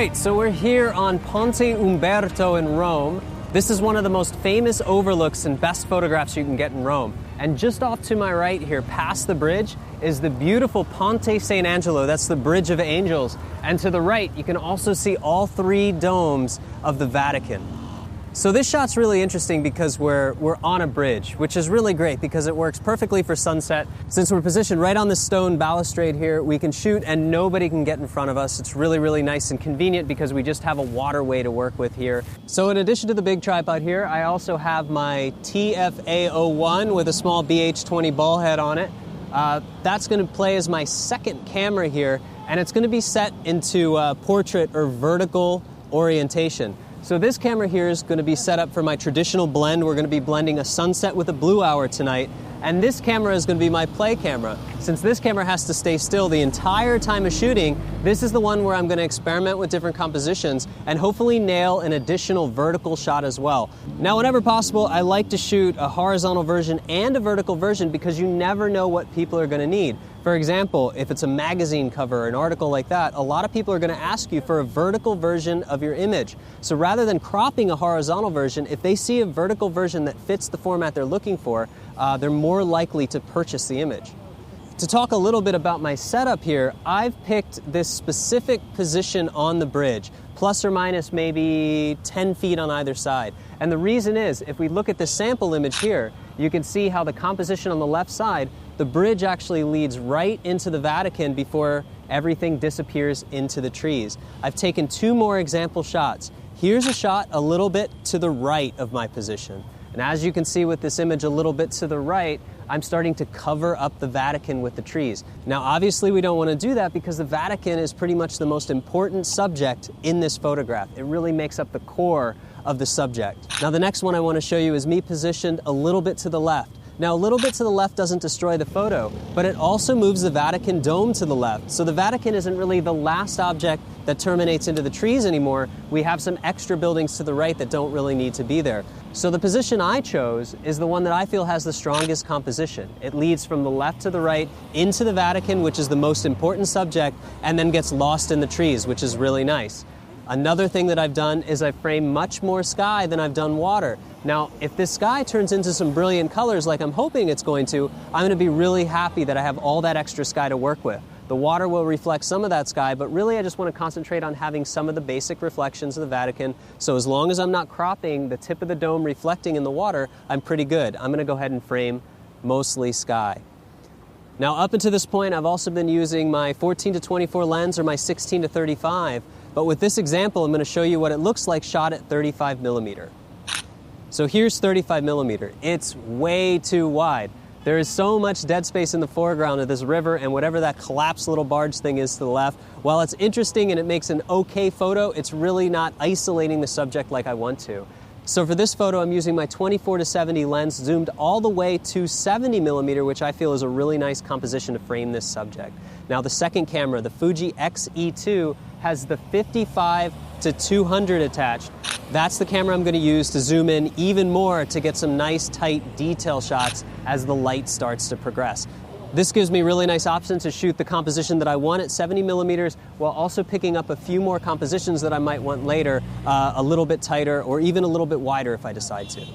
right, so we're here on Ponte Umberto in Rome. This is one of the most famous overlooks and best photographs you can get in Rome. And just off to my right here, past the bridge, is the beautiful Ponte St. Angelo. That's the Bridge of Angels. And to the right, you can also see all three domes of the Vatican. So this shot's really interesting because we're on a bridge, which is really great because it works perfectly for sunset. Since we're positioned right on the stone balustrade here, we can shoot and nobody can get in front of us. It's really, really nice and convenient because we just have a waterway to work with here. So in addition to the big tripod here, I also have my TFA01 with a small BH20 ball head on it. That's going to play as my second camera here, and it's going to be set into portrait or vertical orientation. So this camera here is going to be set up for my traditional blend. We're going to be blending a sunset with a blue hour tonight. And this camera is going to be my play camera. Since this camera has to stay still the entire time of shooting, this is the one where I'm going to experiment with different compositions and hopefully nail an additional vertical shot as well. Now, whenever possible, I like to shoot a horizontal version and a vertical version because you never know what people are going to need. For example, if it's a magazine cover or an article like that, a lot of people are going to ask you for a vertical version of your image. So rather than cropping a horizontal version, if they see a vertical version that fits the format they're looking for, they're more likely to purchase the image. To talk a little bit about my setup here, I've picked this specific position on the bridge, plus or minus maybe 10 feet on either side. And the reason is, if we look at the sample image here, you can see how the composition on the left side, the bridge actually leads right into the Vatican before everything disappears into the trees. I've taken two more example shots. Here's a shot a little bit to the right of my position. And as you can see with this image a little bit to the right, I'm starting to cover up the Vatican with the trees. Now, obviously, we don't want to do that because the Vatican is pretty much the most important subject in this photograph. It really makes up the core of the subject. Now, the next one I want to show you is me positioned a little bit to the left. Now, a little bit to the left doesn't destroy the photo, but it also moves the Vatican dome to the left. So the Vatican isn't really the last object that terminates into the trees anymore. We have some extra buildings to the right that don't really need to be there. So the position I chose is the one that I feel has the strongest composition. It leads from the left to the right into the Vatican, which is the most important subject, and then gets lost in the trees, which is really nice. Another thing that I've done is I've framed much more sky than I've done water. Now, if this sky turns into some brilliant colors like I'm hoping it's going to, I'm going to be really happy that I have all that extra sky to work with. The water will reflect some of that sky, but really I just want to concentrate on having some of the basic reflections of the Vatican. So as long as I'm not cropping the tip of the dome reflecting in the water, I'm pretty good. I'm going to go ahead and frame mostly sky. Now, up until this point, I've also been using my 14 to 24 lens or my 16 to 35. But with this example, I'm going to show you what it looks like shot at 35 millimeter. So here's 35 millimeter. It's way too wide. There is so much dead space in the foreground of this river and whatever that collapsed little barge thing is to the left. While it's interesting and it makes an okay photo, it's really not isolating the subject like I want to. So for this photo, I'm using my 24 to 70 lens zoomed all the way to 70 millimeter, which I feel is a really nice composition to frame this subject. Now the second camera, the Fuji X-E2, has the 55 to 200 attached. That's the camera I'm going to use to zoom in even more to get some nice tight detail shots as the light starts to progress. This gives me really nice options to shoot the composition that I want at 70 millimeters while also picking up a few more compositions that I might want later, a little bit tighter or even a little bit wider if I decide to.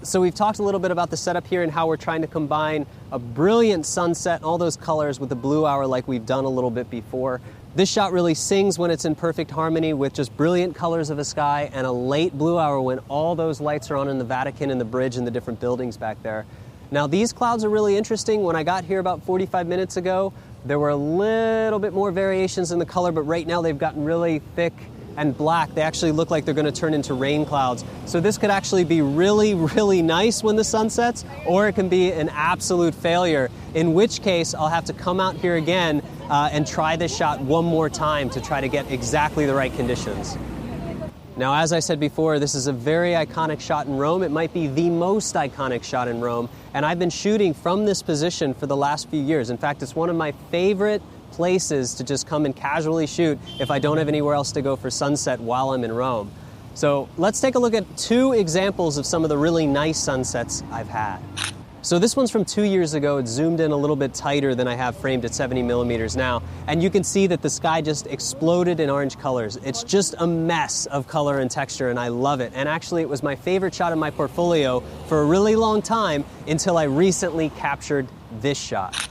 So we've talked a little bit about the setup here and how we're trying to combine a brilliant sunset, all those colors with the blue hour like we've done a little bit before. This shot really sings when it's in perfect harmony with just brilliant colors of a sky and a late blue hour when all those lights are on in the Vatican and the bridge and the different buildings back there. Now these clouds are really interesting. When I got here about 45 minutes ago, there were a little bit more variations in the color, but right now they've gotten really thick and black. They actually look like they're going to turn into rain clouds. So this could actually be really, really nice when the sun sets, or it can be an absolute failure, in which case I'll have to come out here again and try this shot one more time to try to get exactly the right conditions. Now, as I said before, this is a very iconic shot in Rome. It might be the most iconic shot in Rome, and I've been shooting from this position for the last few years. In fact, it's one of my favorite places to just come and casually shoot if I don't have anywhere else to go for sunset while I'm in Rome. So let's take a look at two examples of some of the really nice sunsets I've had. So this one's from 2 years ago. It's zoomed in a little bit tighter than I have framed at 70 millimeters now. And you can see that the sky just exploded in orange colors. It's just a mess of color and texture, and I love it. And actually, it was my favorite shot in my portfolio for a really long time until I recently captured this shot.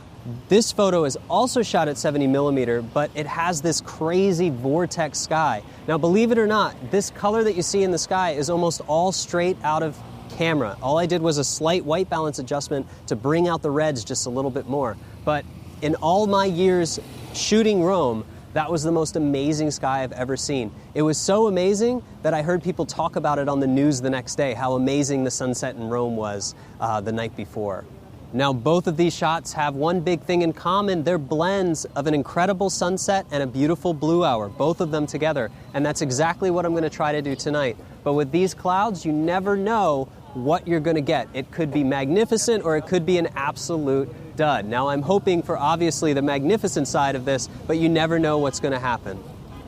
This photo is also shot at 70 millimeter, but it has this crazy vortex sky. Now, believe it or not, this color that you see in the sky is almost all straight out of camera. All I did was a slight white balance adjustment to bring out the reds just a little bit more. But in all my years shooting Rome, that was the most amazing sky I've ever seen. It was so amazing that I heard people talk about it on the news the next day, how amazing the sunset in Rome was the night before. Now, both of these shots have one big thing in common. They're blends of an incredible sunset and a beautiful blue hour, both of them together. And that's exactly what I'm going to try to do tonight. But with these clouds, you never know what you're going to get. It could be magnificent or it could be an absolute dud. Now, I'm hoping for obviously the magnificent side of this, but you never know what's going to happen.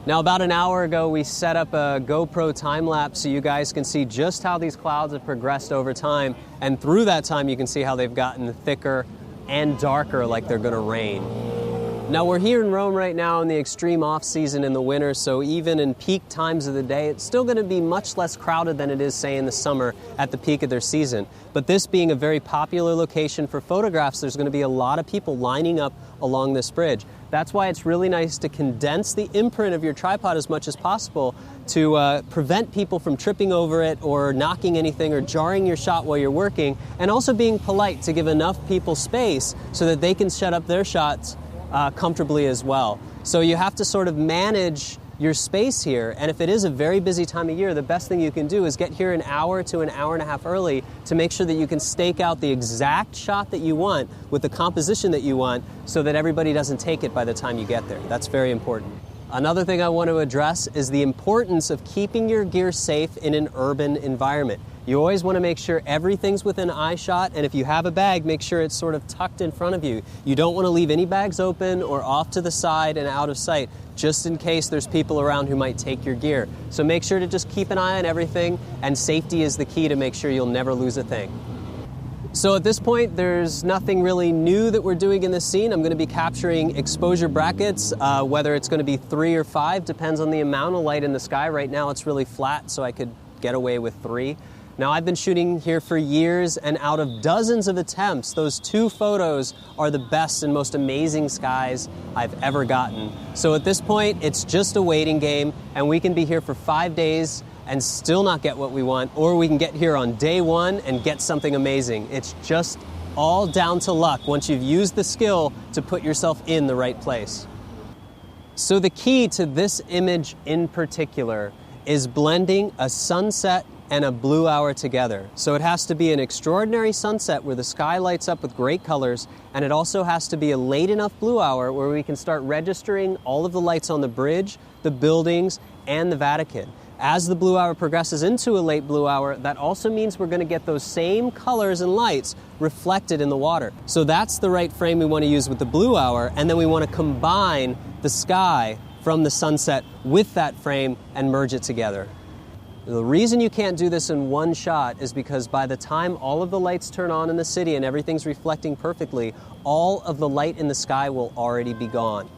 Now, about an hour ago, we set up a GoPro time lapse so you guys can see just how these clouds have progressed over time. And through that time, you can see how they've gotten thicker and darker, like they're going to rain. Now, we're here in Rome right now in the extreme off-season in the winter, so even in peak times of the day, it's still going to be much less crowded than it is, say, in the summer at the peak of their season. But this being a very popular location for photographs, there's going to be a lot of people lining up along this bridge. That's why it's really nice to condense the imprint of your tripod as much as possible to prevent people from tripping over it or knocking anything or jarring your shot while you're working, and also being polite to give enough people space so that they can set up their shots comfortably as well. So you have to sort of manage your space here, and if it is a very busy time of year, the best thing you can do is get here an hour to an hour and a half early to make sure that you can stake out the exact shot that you want with the composition that you want so that everybody doesn't take it by the time you get there. That's very important. Another thing I want to address is the importance of keeping your gear safe in an urban environment. You always want to make sure everything's within eye shot, and if you have a bag, make sure it's sort of tucked in front of you. You don't want to leave any bags open or off to the side and out of sight, just in case there's people around who might take your gear. So make sure to just keep an eye on everything, and safety is the key to make sure you'll never lose a thing. So at this point, there's nothing really new that we're doing in this scene. I'm going to be capturing exposure brackets, whether it's going to be 3 or 5, depends on the amount of light in the sky. Right now it's really flat, so I could get away with 3. Now, I've been shooting here for years, and out of dozens of attempts, those 2 photos are the best and most amazing skies I've ever gotten. So at this point, it's just a waiting game, and we can be here for 5 days and still not get what we want, or we can get here on day 1 and get something amazing. It's just all down to luck once you've used the skill to put yourself in the right place. So the key to this image in particular is blending a sunset and a blue hour together. So it has to be an extraordinary sunset where the sky lights up with great colors, and it also has to be a late enough blue hour where we can start registering all of the lights on the bridge, the buildings, and the Vatican. As the blue hour progresses into a late blue hour, that also means we're going to get those same colors and lights reflected in the water. So that's the right frame we want to use with the blue hour, and then we want to combine the sky from the sunset with that frame and merge it together. The reason you can't do this in one shot is because by the time all of the lights turn on in the city and everything's reflecting perfectly, all of the light in the sky will already be gone.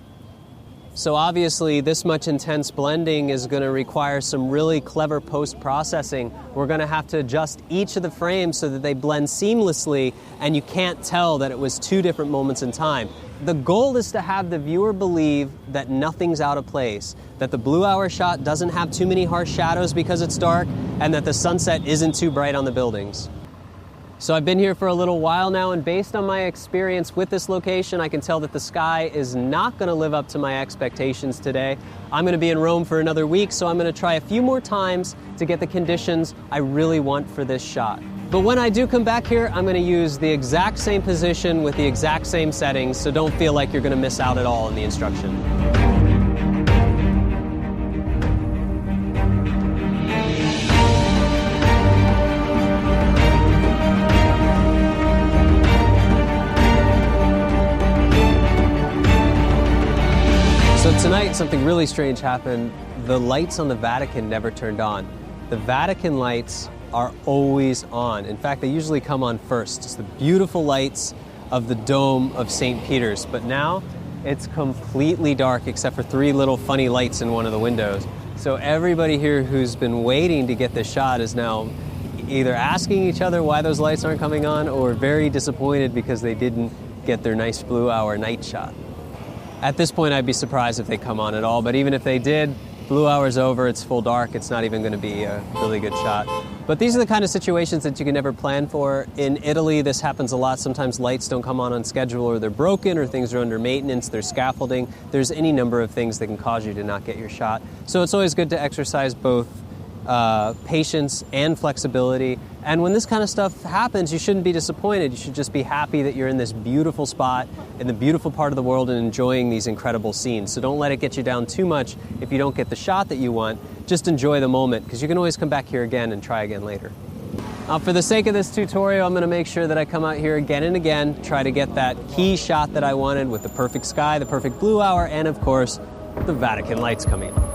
So obviously, this much intense blending is going to require some really clever post-processing. We're going to have to adjust each of the frames so that they blend seamlessly, and you can't tell that it was 2 different moments in time. The goal is to have the viewer believe that nothing's out of place, that the blue hour shot doesn't have too many harsh shadows because it's dark, and that the sunset isn't too bright on the buildings. So I've been here for a little while now, and based on my experience with this location, I can tell that the sky is not going to live up to my expectations today. I'm going to be in Rome for another week, so I'm going to try a few more times to get the conditions I really want for this shot. But when I do come back here, I'm going to use the exact same position with the exact same settings, so don't feel like you're going to miss out at all in the instruction. So tonight, something really strange happened. The lights on the Vatican never turned on. The Vatican lights are always on. In fact, they usually come on first. It's the beautiful lights of the dome of St. Peter's. But now it's completely dark except for 3 little funny lights in one of the windows. So everybody here who's been waiting to get this shot is now either asking each other why those lights aren't coming on or very disappointed because they didn't get their nice blue hour night shot. At this point, I'd be surprised if they come on at all, but even if they did, blue hour's over, it's full dark, it's not even going to be a really good shot. But these are the kind of situations that you can never plan for. In Italy, this happens a lot. Sometimes lights don't come on schedule, or they're broken, or things are under maintenance, there's scaffolding. There's any number of things that can cause you to not get your shot. So it's always good to exercise both patience and flexibility. And when this kind of stuff happens, you shouldn't be disappointed. You should just be happy that you're in this beautiful spot, in the beautiful part of the world, and enjoying these incredible scenes. So don't let it get you down too much if you don't get the shot that you want. Just enjoy the moment, because you can always come back here again and try again later. Now, for the sake of this tutorial, I'm going to make sure that I come out here again and again, try to get that key shot that I wanted with the perfect sky, the perfect blue hour, and of course, the Vatican lights coming on.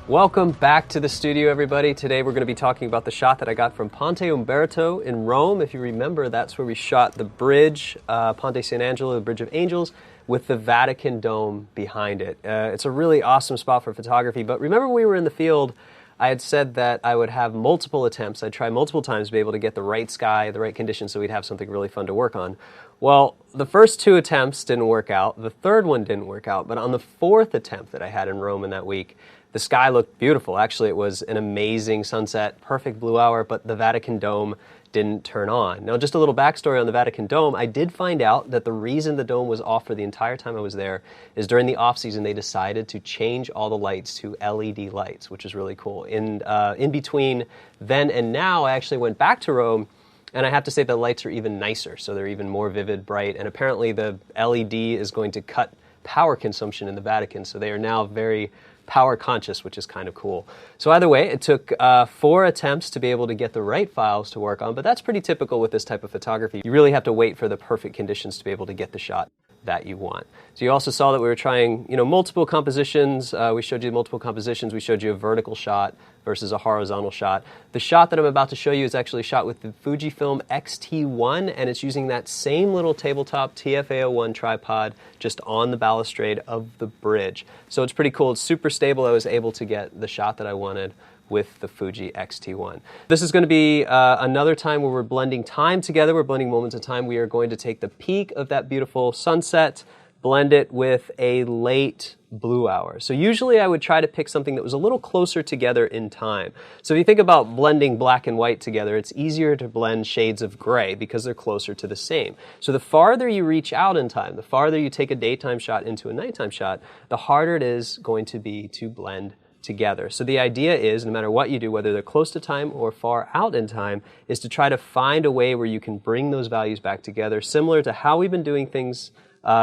Welcome back to the studio, everybody. Today we're going to be talking about the shot that I got from Ponte Umberto in Rome. If you remember, that's where we shot the bridge, Ponte San Angelo, the Bridge of Angels, with the Vatican dome behind it. It's a really awesome spot for photography, but remember when we were in the field, I had said that I would have multiple attempts. I'd try multiple times to be able to get the right sky, the right conditions, so we'd have something really fun to work on. Well, the first 2 attempts didn't work out. The third one didn't work out, but on the 4th attempt that I had in Rome in that week, the sky looked beautiful. Actually, it was an amazing sunset, perfect blue hour, but the Vatican dome didn't turn on. Now, just a little backstory on the Vatican dome. I did find out that the reason the dome was off for the entire time I was there is during the off-season, they decided to change all the lights to LED lights, which is really cool. In between then and now, I actually went back to Rome, and I have to say the lights are even nicer, so they're even more vivid, bright, and apparently the LED is going to cut power consumption in the Vatican, so they are now very power conscious, which is kind of cool. So either way, it took 4 attempts to be able to get the right files to work on, but that's pretty typical with this type of photography. You really have to wait for the perfect conditions to be able to get the shot that you want. So you also saw that we were trying, multiple compositions. We showed you multiple compositions. We showed you a vertical shot versus a horizontal shot. The shot that I'm about to show you is actually shot with the Fujifilm X-T1, and it's using that same little tabletop TFA01 tripod just on the balustrade of the bridge. So it's pretty cool. It's super stable. I was able to get the shot that I wanted with the Fuji X-T1. This is going to be another time where we're blending time together. We're blending moments of time. We are going to take the peak of that beautiful sunset, blend it with a late blue hour. So usually I would try to pick something that was a little closer together in time. So if you think about blending black and white together, it's easier to blend shades of gray because they're closer to the same. So the farther you reach out in time, the farther you take a daytime shot into a nighttime shot, the harder it is going to be to blend together. So the idea is, no matter what you do, whether they're close to time or far out in time, is to try to find a way where you can bring those values back together, similar to how we've been doing things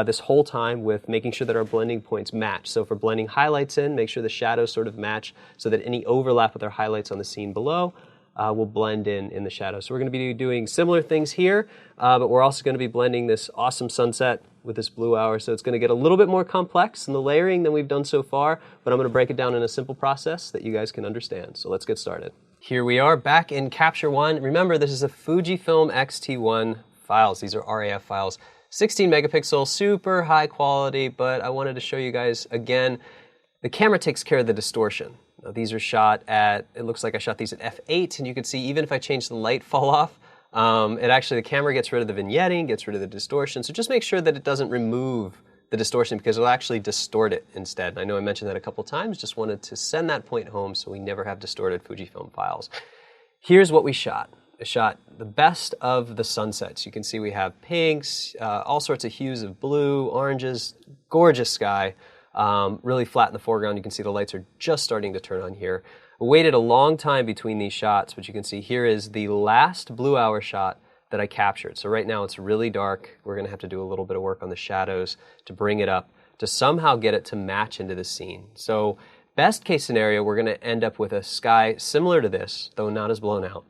this whole time with making sure that our blending points match. So for blending highlights in, make sure the shadows sort of match so that any overlap with our highlights on the scene below will blend in the shadows. So we're going to be doing similar things here, but we're also going to be blending this awesome sunset with this blue hour. So it's going to get a little bit more complex in the layering than we've done so far, but I'm going to break it down in a simple process that you guys can understand. So let's get started. Here we are back in Capture One. Remember, this is a Fujifilm X-T1 files. These are RAF files. 16 megapixel, super high quality, but I wanted to show you guys again, the camera takes care of the distortion. Now, these are shot at, it looks like I shot these at f8, and you can see even if I change the light fall off, the camera gets rid of the vignetting, gets rid of the distortion. So just make sure that it doesn't remove the distortion because it'll actually distort it instead. I know I mentioned that a couple times, just wanted to send that point home so we never have distorted Fujifilm files. Here's what we shot. I shot the best of the sunsets. You can see we have pinks, all sorts of hues of blue, oranges, gorgeous sky, really flat in the foreground. You can see the lights are just starting to turn on here. We waited a long time between these shots, but you can see here is the last blue hour shot that I captured. So right now it's really dark. We're going to have to do a little bit of work on the shadows to bring it up, to somehow get it to match into the scene. So best case scenario, we're going to end up with a sky similar to this, though not as blown out,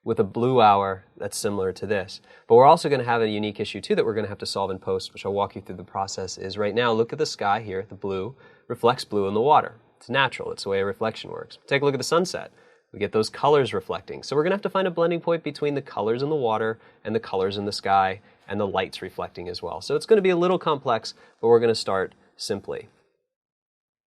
with a blue hour that's similar to this. But we're also going to have a unique issue too that we're going to have to solve in post, which I'll walk you through the process. Is right now, look at the sky here, the blue reflects blue in the water. It's natural, it's the way a reflection works. Take a look at the sunset. We get those colors reflecting. So we're going to have to find a blending point between the colors in the water and the colors in the sky and the lights reflecting as well. So it's going to be a little complex, but we're going to start simply.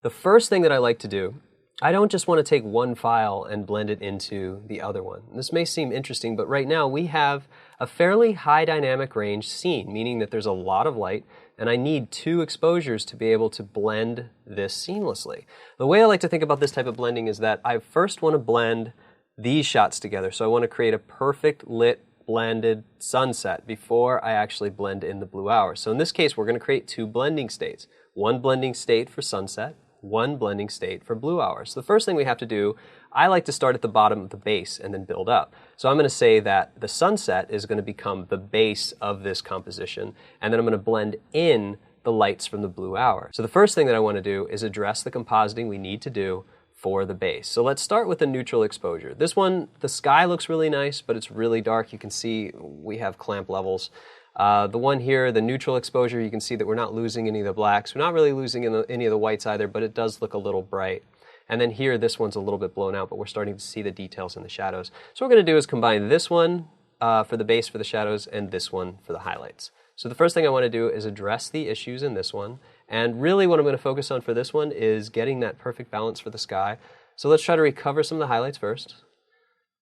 The first thing that I like to do, I don't just want to take one file and blend it into the other one. This may seem interesting, but right now we have a fairly high dynamic range scene, meaning that there's a lot of light, and I need 2 exposures to be able to blend this seamlessly. The way I like to think about this type of blending is that I first want to blend these shots together. So I want to create a perfect lit, blended sunset before I actually blend in the blue hour. So in this case, we're going to create 2 blending states. One blending state for sunset, one blending state for blue hour. So the first thing we have to do, I like to start at the bottom of the base and then build up. So I'm going to say that the sunset is going to become the base of this composition, and then I'm going to blend in the lights from the blue hour. So the first thing that I want to do is address the compositing we need to do for the base. So let's start with the neutral exposure. This one, the sky looks really nice, but it's really dark. You can see we have clamp levels. The one here, the neutral exposure, you can see that we're not losing any of the blacks. We're not really losing any of the whites either, but it does look a little bright. And then here, this one's a little bit blown out, but we're starting to see the details in the shadows. So what we're going to do is combine this one for the base for the shadows and this one for the highlights. So the first thing I want to do is address the issues in this one. And really what I'm going to focus on for this one is getting that perfect balance for the sky. So let's try to recover some of the highlights first.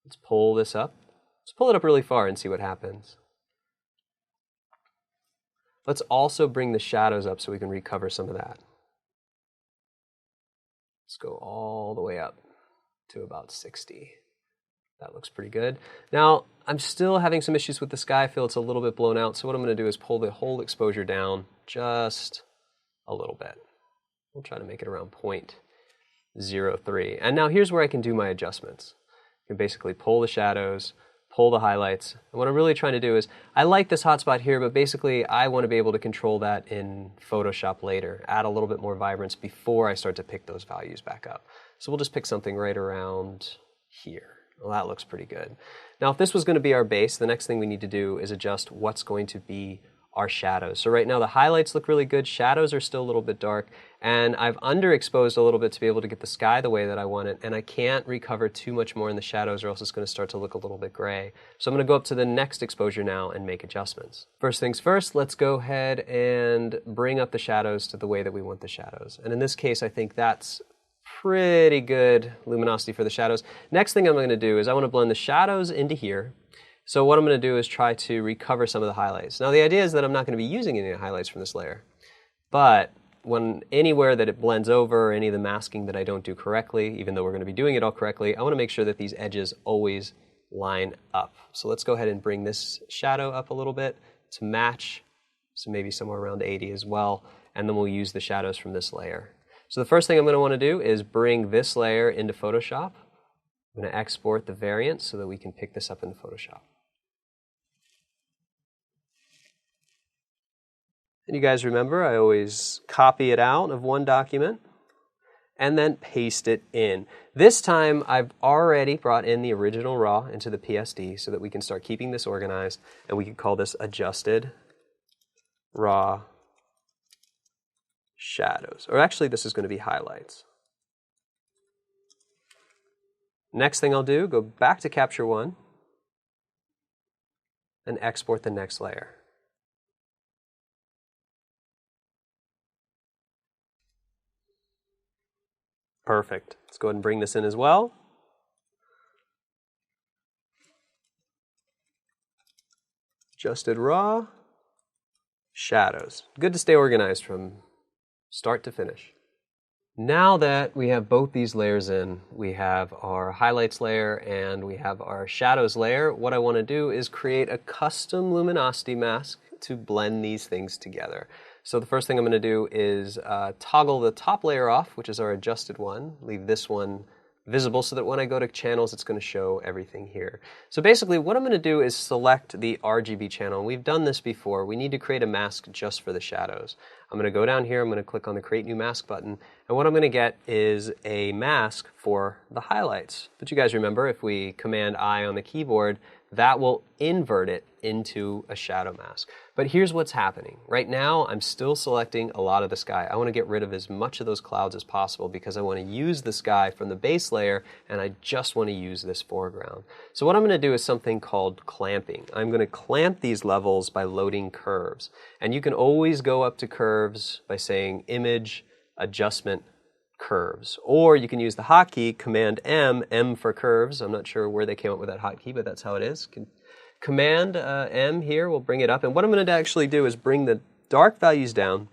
Let's pull this up. Let's pull it up really far and see what happens. Let's also bring the shadows up so we can recover some of that. Let's go all the way up to about 60. That looks pretty good. Now, I'm still having some issues with the sky. I feel it's a little bit blown out. So what I'm going to do is pull the whole exposure down just a little bit. We'll try to make it around 0.03. And now here's where I can do my adjustments. I can basically pull the shadows, pull the highlights. And what I'm really trying to do is, I like this hotspot here, but basically I want to be able to control that in Photoshop later, add a little bit more vibrance before I start to pick those values back up. So we'll just pick something right around here. Well, that looks pretty good. Now, if this was going to be our base, the next thing we need to do is adjust what's going to be our shadows. So right now the highlights look really good, shadows are still a little bit dark, and I've underexposed a little bit to be able to get the sky the way that I want it, and I can't recover too much more in the shadows or else it's going to start to look a little bit gray. So I'm going to go up to the next exposure now and make adjustments. First things first, let's go ahead and bring up the shadows to the way that we want the shadows. And in this case, I think that's pretty good luminosity for the shadows. Next thing I'm going to do is I want to blend the shadows into here. So what I'm going to do is try to recover some of the highlights. Now the idea is that I'm not going to be using any highlights from this layer, but when anywhere that it blends over, any of the masking that I don't do correctly, even though we're going to be doing it all correctly, I want to make sure that these edges always line up. So let's go ahead and bring this shadow up a little bit to match, so maybe somewhere around 80 as well, and then we'll use the shadows from this layer. So the first thing I'm going to want to do is bring this layer into Photoshop. I'm going to export the variant so that we can pick this up in Photoshop. And you guys remember, I always copy it out of one document and then paste it in. This time, I've already brought in the original RAW into the PSD so that we can start keeping this organized, and we can call this adjusted RAW shadows. Or actually, this is going to be highlights. Next thing I'll do, go back to Capture One and export the next layer. Perfect. Let's go ahead and bring this in as well. Adjusted raw, shadows. Good to stay organized from start to finish. Now that we have both these layers in, we have our highlights layer and we have our shadows layer, what I want to do is create a custom luminosity mask to blend these things together. So the first thing I'm going to do is toggle the top layer off, which is our adjusted one, leave this one visible so that when I go to channels, it's going to show everything here. So basically what I'm going to do is select the RGB channel. We've done this before. We need to create a mask just for the shadows. I'm going to go down here, I'm going to click on the Create New Mask button, and what I'm going to get is a mask for the highlights. But you guys remember, if we Command I on the keyboard, that will invert it into a shadow mask. But here's what's happening. Right now, I'm still selecting a lot of the sky. I want to get rid of as much of those clouds as possible because I want to use the sky from the base layer, and I just want to use this foreground. So what I'm going to do is something called clamping. I'm going to clamp these levels by loading curves. And you can always go up to curves by saying Image, Adjustment, Curves. Or you can use the hotkey, Command M, M for curves. I'm not sure where they came up with that hotkey, but that's how it is. Command M here will bring it up. And what I'm going to actually do is bring the dark values down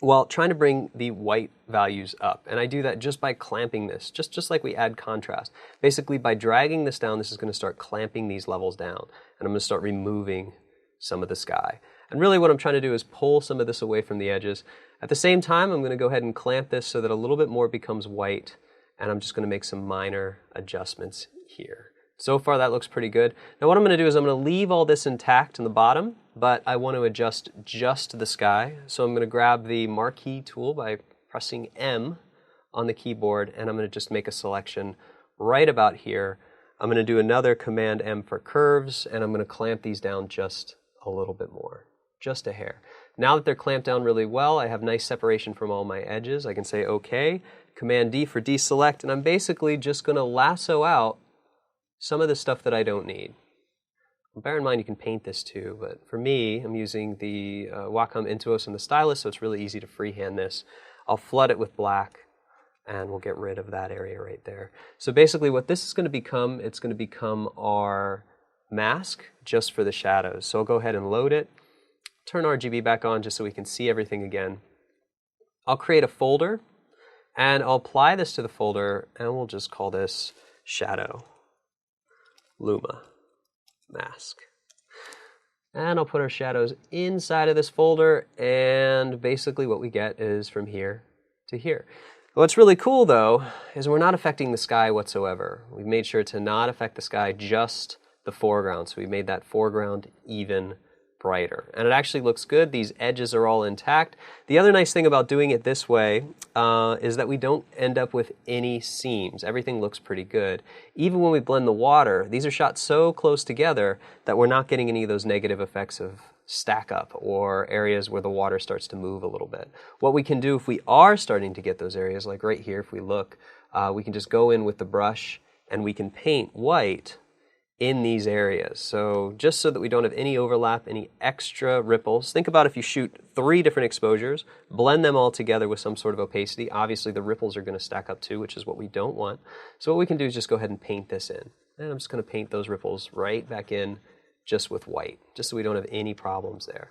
while trying to bring the white values up. And I do that just by clamping this, just like we add contrast. Basically, by dragging this down, this is going to start clamping these levels down. And I'm going to start removing some of the sky. And really what I'm trying to do is pull some of this away from the edges. At the same time, I'm going to go ahead and clamp this so that a little bit more becomes white, and I'm just going to make some minor adjustments here. So far that looks pretty good. Now what I'm going to do is I'm going to leave all this intact in the bottom, but I want to adjust just the sky. So I'm going to grab the marquee tool by pressing M on the keyboard, and I'm going to just make a selection right about here. I'm going to do another Command M for curves, and I'm going to clamp these down just a little bit more, just a hair. Now that they're clamped down really well, I have nice separation from all my edges. I can say OK, Command D for deselect, and I'm basically just going to lasso out some of the stuff that I don't need. Bear in mind you can paint this too, but for me, I'm using the Wacom Intuos and the stylus, so it's really easy to freehand this. I'll flood it with black, and we'll get rid of that area right there. So basically what this is going to become, it's going to become our mask just for the shadows. So I'll go ahead and load it, turn RGB back on just so we can see everything again. I'll create a folder, and I'll apply this to the folder, and we'll just call this Shadow Luma Mask. And I'll put our shadows inside of this folder, and basically what we get is from here to here. What's really cool though is we're not affecting the sky whatsoever. We've made sure to not affect the sky, just the foreground. So we made that foreground even brighter. And it actually looks good. These edges are all intact. The other nice thing about doing it this way is that we don't end up with any seams. Everything looks pretty good. Even when we blend the water, these are shot so close together that we're not getting any of those negative effects of stack up or areas where the water starts to move a little bit. What we can do if we are starting to get those areas, like right here, if we look, we can just go in with the brush and we can paint white in these areas. So just so that we don't have any overlap, any extra ripples. Think about if you shoot 3 different exposures, blend them all together with some sort of opacity. Obviously the ripples are going to stack up too, which is what we don't want. So what we can do is just go ahead and paint this in. And I'm just going to paint those ripples right back in just with white, just so we don't have any problems there.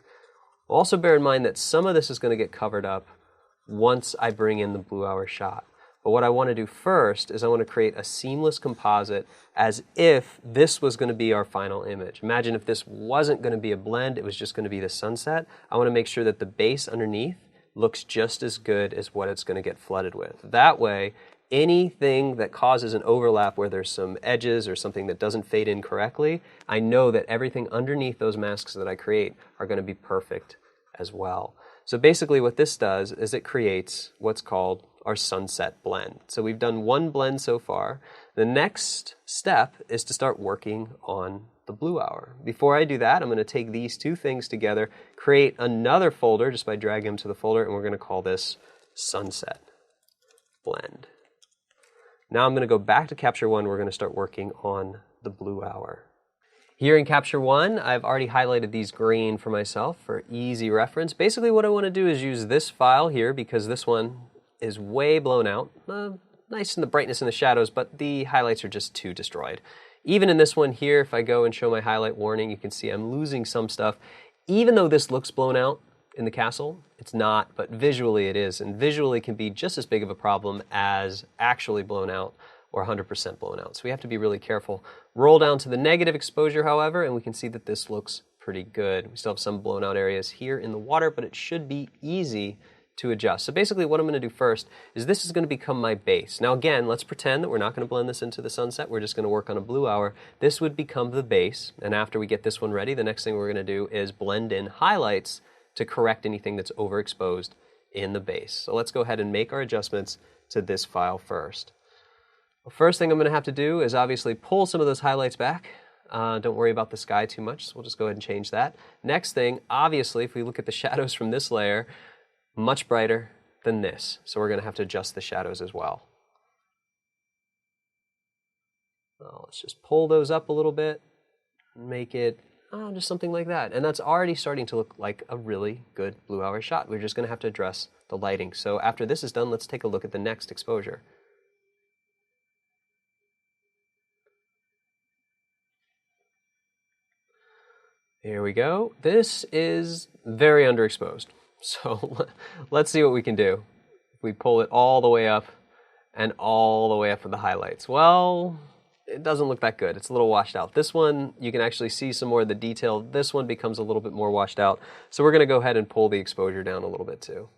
Also bear in mind that some of this is going to get covered up once I bring in the blue hour shot. But what I want to do first is I want to create a seamless composite as if this was going to be our final image. Imagine if this wasn't going to be a blend, it was just going to be the sunset. I want to make sure that the base underneath looks just as good as what it's going to get flooded with. That way, anything that causes an overlap where there's some edges or something that doesn't fade in correctly, I know that everything underneath those masks that I create are going to be perfect as well. So basically what this does is it creates what's called our sunset blend. So we've done one blend so far. The next step is to start working on the blue hour. Before I do that, I'm going to take these two things together, create another folder just by dragging them to the folder, and we're going to call this sunset blend. Now I'm going to go back to Capture One. We're going to start working on the blue hour. Here in Capture One, I've already highlighted these green for myself for easy reference. Basically what I want to do is use this file here because this one is way blown out. Nice in the brightness and the shadows, but the highlights are just too destroyed. Even in this one here, if I go and show my highlight warning, you can see I'm losing some stuff. Even though this looks blown out in the castle, it's not, but visually it is. And visually can be just as big of a problem as actually blown out or 100% blown out. So we have to be really careful. Roll down to the negative exposure, however, and we can see that this looks pretty good. We still have some blown out areas here in the water, but it should be easy to adjust. So basically what I'm going to do first is this is going to become my base. Now again, let's pretend that we're not going to blend this into the sunset. We're just going to work on a blue hour. This would become the base, and after we get this one ready, the next thing we're going to do is blend in highlights to correct anything that's overexposed in the base. So let's go ahead and make our adjustments to this file first. The first thing I'm going to have to do is obviously pull some of those highlights back. Don't worry about the sky too much, so we'll just go ahead and change that. Next thing, obviously, if we look at the shadows from this layer, much brighter than this. So we're going to have to adjust the shadows as well. Let's just pull those up a little bit and make it just something like that. And that's already starting to look like a really good blue hour shot. We're just going to have to address the lighting. So after this is done, let's take a look at the next exposure. Here we go. This is very underexposed. So let's see what we can do. If we pull it all the way up and all the way up for the highlights. Well, it doesn't look that good. It's a little washed out. This one, you can actually see some more of the detail. This one becomes a little bit more washed out. So we're going to go ahead and pull the exposure down a little bit too.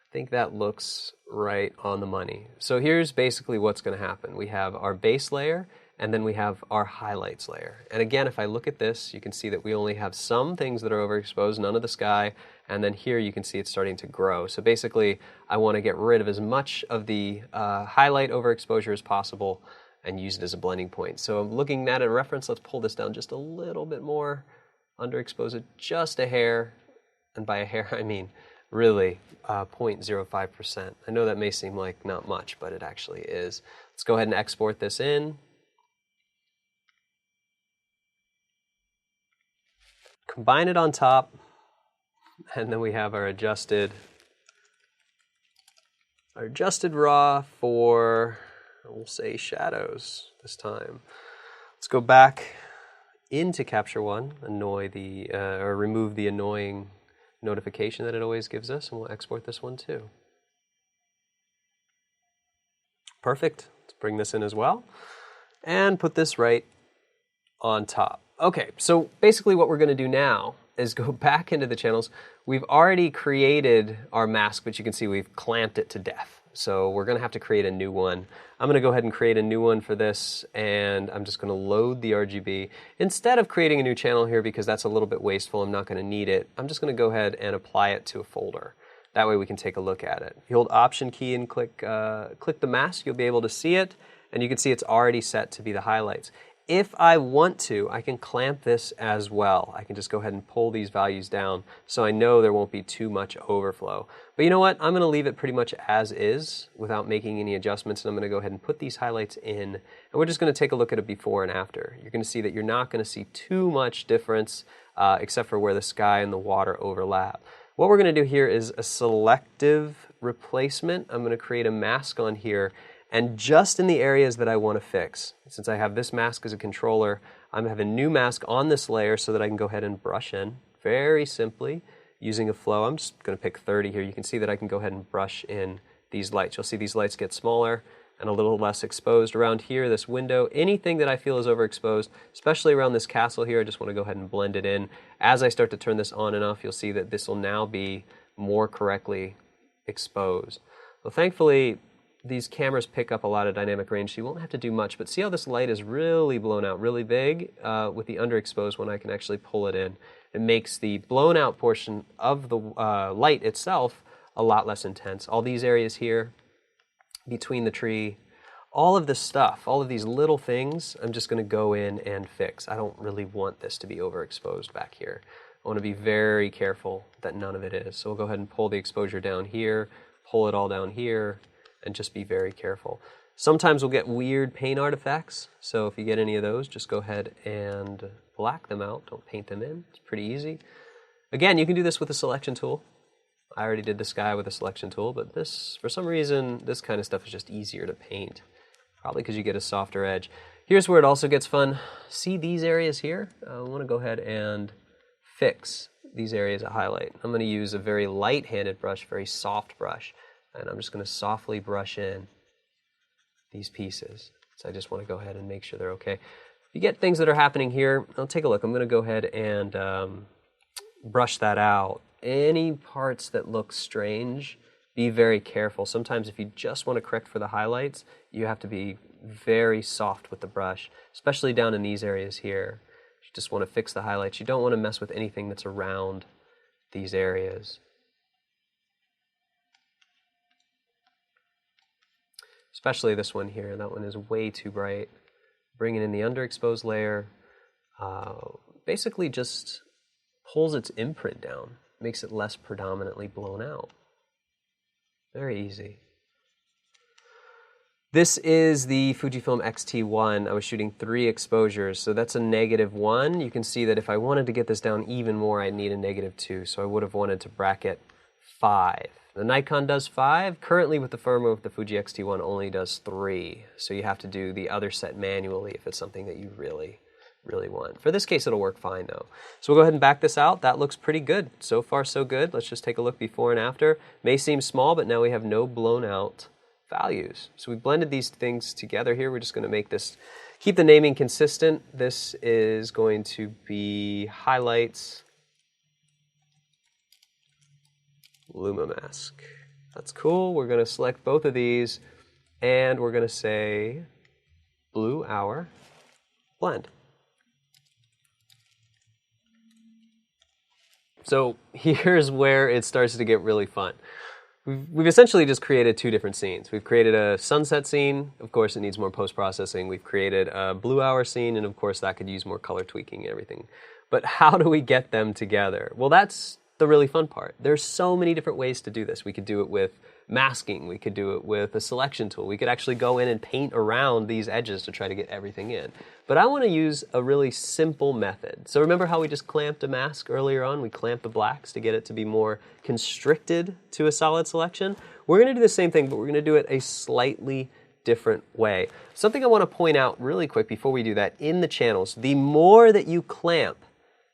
I think that looks right on the money. So here's basically what's going to happen. We have our base layer, and then we have our highlights layer. And again, if I look at this, you can see that we only have some things that are overexposed, none of the sky, and then here you can see it's starting to grow. So basically, I want to get rid of as much of the highlight overexposure as possible and use it as a blending point. So I'm looking at a reference. Let's pull this down just a little bit more, underexpose it just a hair, and by a hair I mean really 0.05%. I know that may seem like not much, but it actually is. Let's go ahead and export this in. Combine it on top, and then we have our adjusted raw for, we'll say, shadows this time. Let's go back into Capture One, or remove the annoying notification that it always gives us, and we'll export this one too. Perfect. Let's bring this in as well, and put this right on top. Okay, so basically what we're going to do now is go back into the channels. We've already created our mask, but you can see we've clamped it to death. So we're going to have to create a new one. I'm going to go ahead and create a new one for this, and I'm just going to load the RGB. Instead of creating a new channel here, because that's a little bit wasteful, I'm not going to need it, I'm just going to go ahead and apply it to a folder. That way we can take a look at it. If you hold Option key and click the mask, you'll be able to see it, and you can see it's already set to be the highlights. If I want to, I can clamp this as well. I can just go ahead and pull these values down so I know there won't be too much overflow. But you know what? I'm going to leave it pretty much as is without making any adjustments, and I'm going to go ahead and put these highlights in, and we're just going to take a look at a before and after. You're going to see that you're not going to see too much difference except for where the sky and the water overlap. What we're going to do here is a selective replacement. I'm going to create a mask on here, and just in the areas that I want to fix. Since I have this mask as a controller, I'm going to have a new mask on this layer so that I can go ahead and brush in very simply using a flow. I'm just going to pick 30 here. You can see that I can go ahead and brush in these lights. You'll see these lights get smaller and a little less exposed around here, this window. Anything that I feel is overexposed, especially around this castle here, I just want to go ahead and blend it in. As I start to turn this on and off, you'll see that this will now be more correctly exposed. Well, thankfully, these cameras pick up a lot of dynamic range, so you won't have to do much. But see how this light is really blown out, really big? With the underexposed one, I can actually pull it in. It makes the blown out portion of the light itself a lot less intense. All these areas here, between the tree, all of this stuff, all of these little things, I'm just going to go in and fix. I don't really want this to be overexposed back here. I want to be very careful that none of it is. So we'll go ahead and pull the exposure down here, pull it all down here, and just be very careful. Sometimes we'll get weird paint artifacts, so if you get any of those, just go ahead and black them out. Don't paint them in. It's pretty easy. Again, you can do this with a selection tool. I already did the sky with a selection tool, but this, for some reason, this kind of stuff is just easier to paint. Probably because you get a softer edge. Here's where it also gets fun. See these areas here? I want to go ahead and fix these areas of highlight. I'm going to use a very light-handed brush, very soft brush. And I'm just going to softly brush in these pieces. So I just want to go ahead and make sure they're okay. If you get things that are happening here, I'll take a look. I'm going to go ahead and brush that out. Any parts that look strange, be very careful. Sometimes if you just want to correct for the highlights, you have to be very soft with the brush, especially down in these areas here. You just want to fix the highlights. You don't want to mess with anything that's around these areas. Especially this one here. That one is way too bright. Bringing in the underexposed layer, basically just pulls its imprint down, makes it less predominantly blown out. Very easy. This is the Fujifilm X-T1. I was shooting 3 exposures, so that's a -1. You can see that if I wanted to get this down even more, I'd need a -2, so I would have wanted to bracket 5. The Nikon does 5. Currently with the firmware with the Fuji X-T1 only does 3, so you have to do the other set manually if it's something that you really want. For this case, it'll work fine though. So we'll go ahead and back this out. That looks pretty good. So far, so good. Let's just take a look before and after. May seem small, but now we have no blown out values. So we blended these things together here. We're just going to make this, keep the naming consistent. This is going to be highlights Luma mask. That's cool. We're going to select both of these and we're going to say blue hour blend. So here's where it starts to get really fun. We've essentially just created 2 different scenes. We've created a sunset scene. Of course, it needs more post-processing. We've created a blue hour scene, and of course, that could use more color tweaking and everything. But how do we get them together? Well, that's the really fun part. There's so many different ways to do this. We could do it with masking. We could do it with a selection tool. We could actually go in and paint around these edges to try to get everything in. But I want to use a really simple method. So remember how we just clamped a mask earlier on? We clamped the blacks to get it to be more constricted to a solid selection. We're going to do the same thing, but we're going to do it a slightly different way. Something I want to point out really quick before we do that, in the channels, the more that you clamp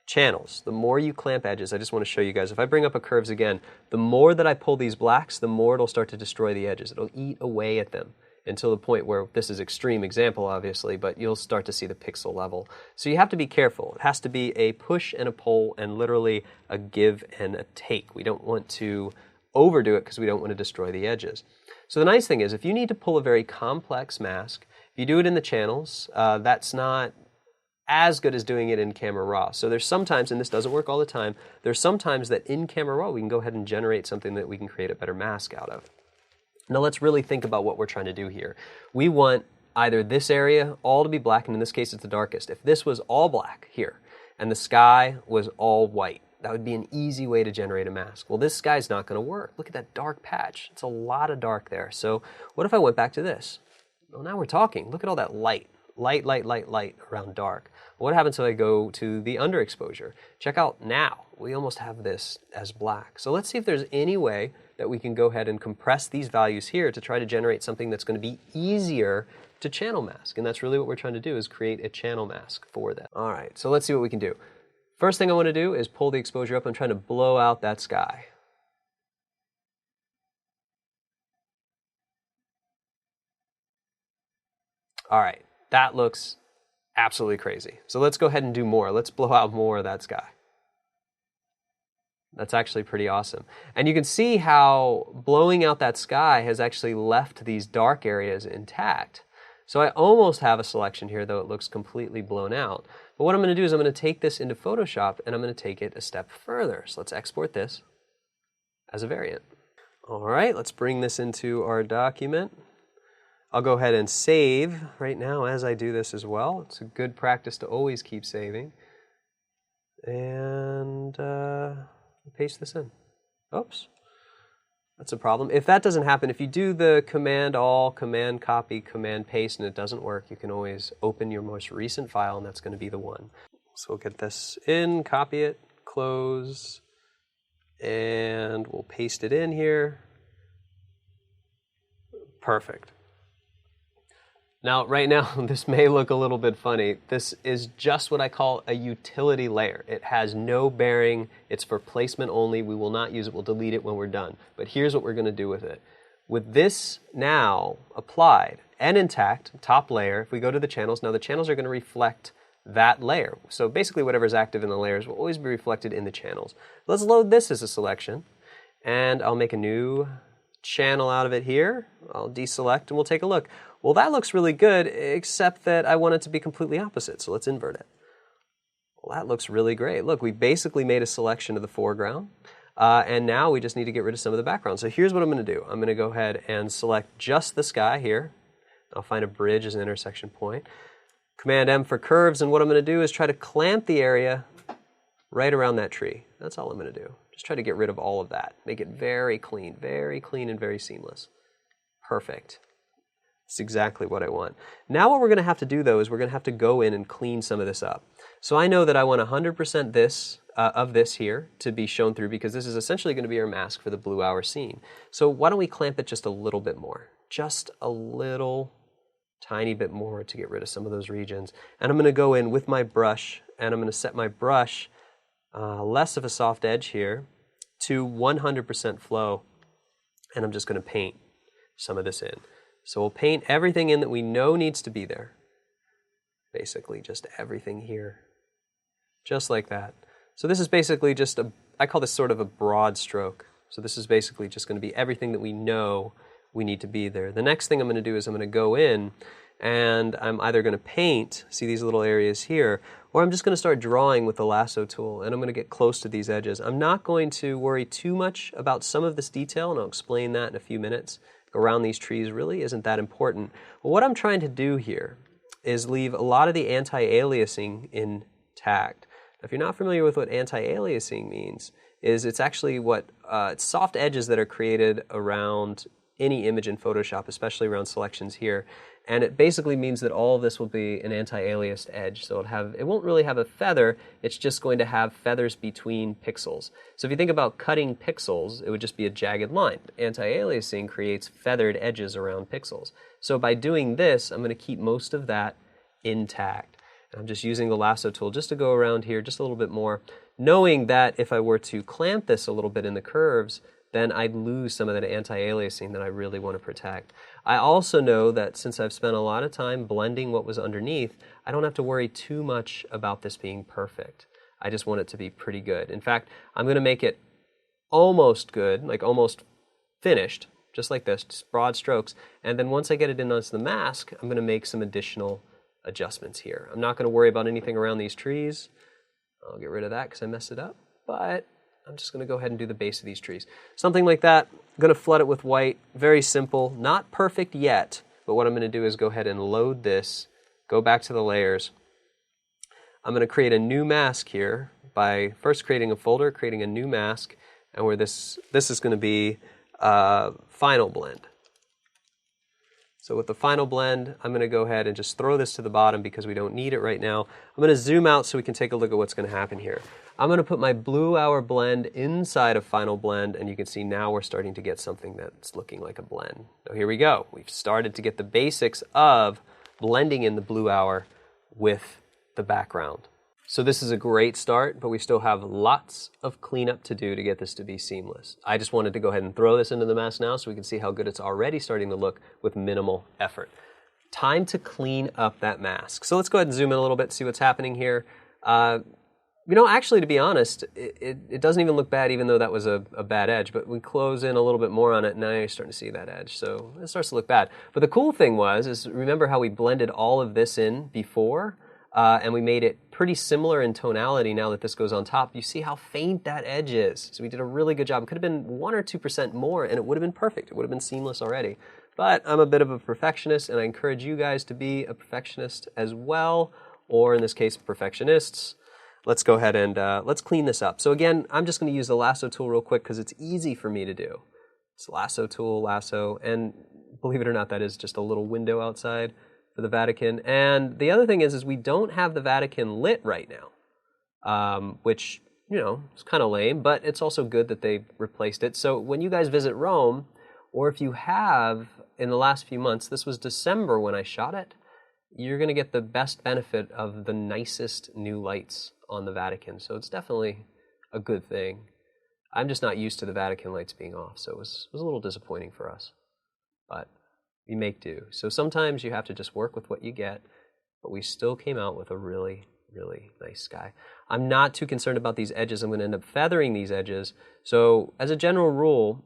channels, the more you clamp edges, I just want to show you guys, if I bring up a curves again, the more that I pull these blacks, the more it'll start to destroy the edges. It'll eat away at them until the point where, this is extreme example obviously, but you'll start to see the pixel level. So you have to be careful. It has to be a push and a pull and literally a give and a take. We don't want to overdo it because we don't want to destroy the edges. So the nice thing is, if you need to pull a very complex mask, if you do it in the channels, that's not as good as doing it in camera raw. So there's sometimes, and this doesn't work all the time, there's sometimes that in camera raw we can go ahead and generate something that we can create a better mask out of. Now let's really think about what we're trying to do here. We want either this area all to be black, and in this case it's the darkest. If this was all black here, and the sky was all white, that would be an easy way to generate a mask. Well, this sky's not going to work. Look at that dark patch. It's a lot of dark there. So what if I went back to this? Well, now we're talking. Look at all that light. Light around dark. What happens if I go to the underexposure? Check out now. We almost have this as black. So let's see if there's any way that we can go ahead and compress these values here to try to generate something that's going to be easier to channel mask. And that's really what we're trying to do, is create a channel mask for that. All right, so let's see what we can do. First thing I want to do is pull the exposure up. I'm trying to blow out that sky. All right. That looks absolutely crazy. So let's go ahead and do more. Let's blow out more of that sky. That's actually pretty awesome. And you can see how blowing out that sky has actually left these dark areas intact. So I almost have a selection here, though it looks completely blown out. But what I'm going to do is I'm going to take this into Photoshop and I'm going to take it a step further. So let's export this as a variant. All right, let's bring this into our document. I'll go ahead and save right now as I do this as well. It's a good practice to always keep saving. And paste this in. Oops. That's a problem. If that doesn't happen, if you do the Command All, Command Copy, Command Paste, and it doesn't work, you can always open your most recent file, and that's going to be the one. So we'll get this in, copy it, close, and we'll paste it in here. Perfect. Now, right now, this may look a little bit funny. This is just what I call a utility layer. It has no bearing. It's for placement only. We will not use it. We'll delete it when we're done. But here's what we're going to do with it. With this now applied and intact, top layer, if we go to the channels, now the channels are going to reflect that layer. So basically whatever's active in the layers will always be reflected in the channels. Let's load this as a selection, and I'll make a new channel out of it here. I'll deselect and we'll take a look. Well, that looks really good, except that I want it to be completely opposite, so let's invert it. Well, that looks really great. Look, we basically made a selection of the foreground, and now we just need to get rid of some of the background. So here's what I'm going to do. I'm going to go ahead and select just the sky here. I'll find a bridge as an intersection point. Command M for curves, and what I'm going to do is try to clamp the area right around that tree. That's all I'm going to do. Just try to get rid of all of that. Make it very clean and very seamless. Perfect. That's exactly what I want. Now what we're going to have to do, though, is we're going to have to go in and clean some of this up. So I know that I want 100% of this here to be shown through, because this is essentially going to be our mask for the blue hour scene. So why don't we clamp it just a little bit more? Just a little tiny bit more to get rid of some of those regions. And I'm going to go in with my brush, and I'm going to set my brush less of a soft edge here to 100% flow, and I'm just going to paint some of this in. So we'll paint everything in that we know needs to be there. Basically just everything here. Just like that. So this is basically just I call this sort of a broad stroke. So this is basically just going to be everything that we know we need to be there. The next thing I'm going to do is I'm going to go in and I'm either going to paint, see these little areas here, or I'm just going to start drawing with the lasso tool, and I'm going to get close to these edges. I'm not going to worry too much about some of this detail, and I'll explain that in a few minutes. Around these trees really isn't that important. But what I'm trying to do here is leave a lot of the anti-aliasing intact. Now, if you're not familiar with what anti-aliasing means, it's actually it's soft edges that are created around any image in Photoshop, especially around selections here. And it basically means that all of this will be an anti-aliased edge. So it won't really have a feather, it's just going to have feathers between pixels. So if you think about cutting pixels, it would just be a jagged line. Anti-aliasing creates feathered edges around pixels. So by doing this, I'm going to keep most of that intact. And I'm just using the lasso tool just to go around here just a little bit more, knowing that if I were to clamp this a little bit in the curves, then I'd lose some of that anti-aliasing that I really want to protect. I also know that since I've spent a lot of time blending what was underneath, I don't have to worry too much about this being perfect. I just want it to be pretty good. In fact, I'm going to make it almost good, like almost finished, just like this, just broad strokes. And then once I get it in onto the mask, I'm going to make some additional adjustments here. I'm not going to worry about anything around these trees. I'll get rid of that because I messed it up. But I'm just going to go ahead and do the base of these trees. Something like that. I'm going to flood it with white. Very simple. Not perfect yet, but what I'm going to do is go ahead and load this, go back to the layers. I'm going to create a new mask here by first creating a folder, creating a new mask, and where this is going to be Final Blend. So with the Final Blend, I'm going to go ahead and just throw this to the bottom because we don't need it right now. I'm going to zoom out so we can take a look at what's going to happen here. I'm going to put my Blue Hour blend inside of Final Blend, and you can see now we're starting to get something that's looking like a blend. So here we go. We've started to get the basics of blending in the Blue Hour with the background. So this is a great start, but we still have lots of cleanup to do to get this to be seamless. I just wanted to go ahead and throw this into the mask now so we can see how good it's already starting to look with minimal effort. Time to clean up that mask. So let's go ahead and zoom in a little bit, see what's happening here. Actually, to be honest, it doesn't even look bad, even though that was a bad edge. But we close in a little bit more on it, and now you're starting to see that edge. So it starts to look bad. But the cool thing is remember how we blended all of this in before? And we made it pretty similar in tonality now that this goes on top. You see how faint that edge is. So we did a really good job. It could have been 1 or 2% more, and it would have been perfect. It would have been seamless already. But I'm a bit of a perfectionist, and I encourage you guys to be a perfectionist as well, or in this case, perfectionists. Let's go ahead and let's clean this up. So again, I'm just going to use the lasso tool real quick because it's easy for me to do. It's lasso tool, lasso, and believe it or not, that is just a little window outside for the Vatican. And the other thing is we don't have the Vatican lit right now, which, is kind of lame, but it's also good that they replaced it. So when you guys visit Rome, or if you have in the last few months, this was December when I shot it, you're going to get the best benefit of the nicest new lights on the Vatican. So it's definitely a good thing. I'm just not used to the Vatican lights being off, so it was a little disappointing for us. But we make do. So sometimes you have to just work with what you get. but we still came out with a really, really nice sky. I'm not too concerned about these edges. I'm going to end up feathering these edges. So as a general rule,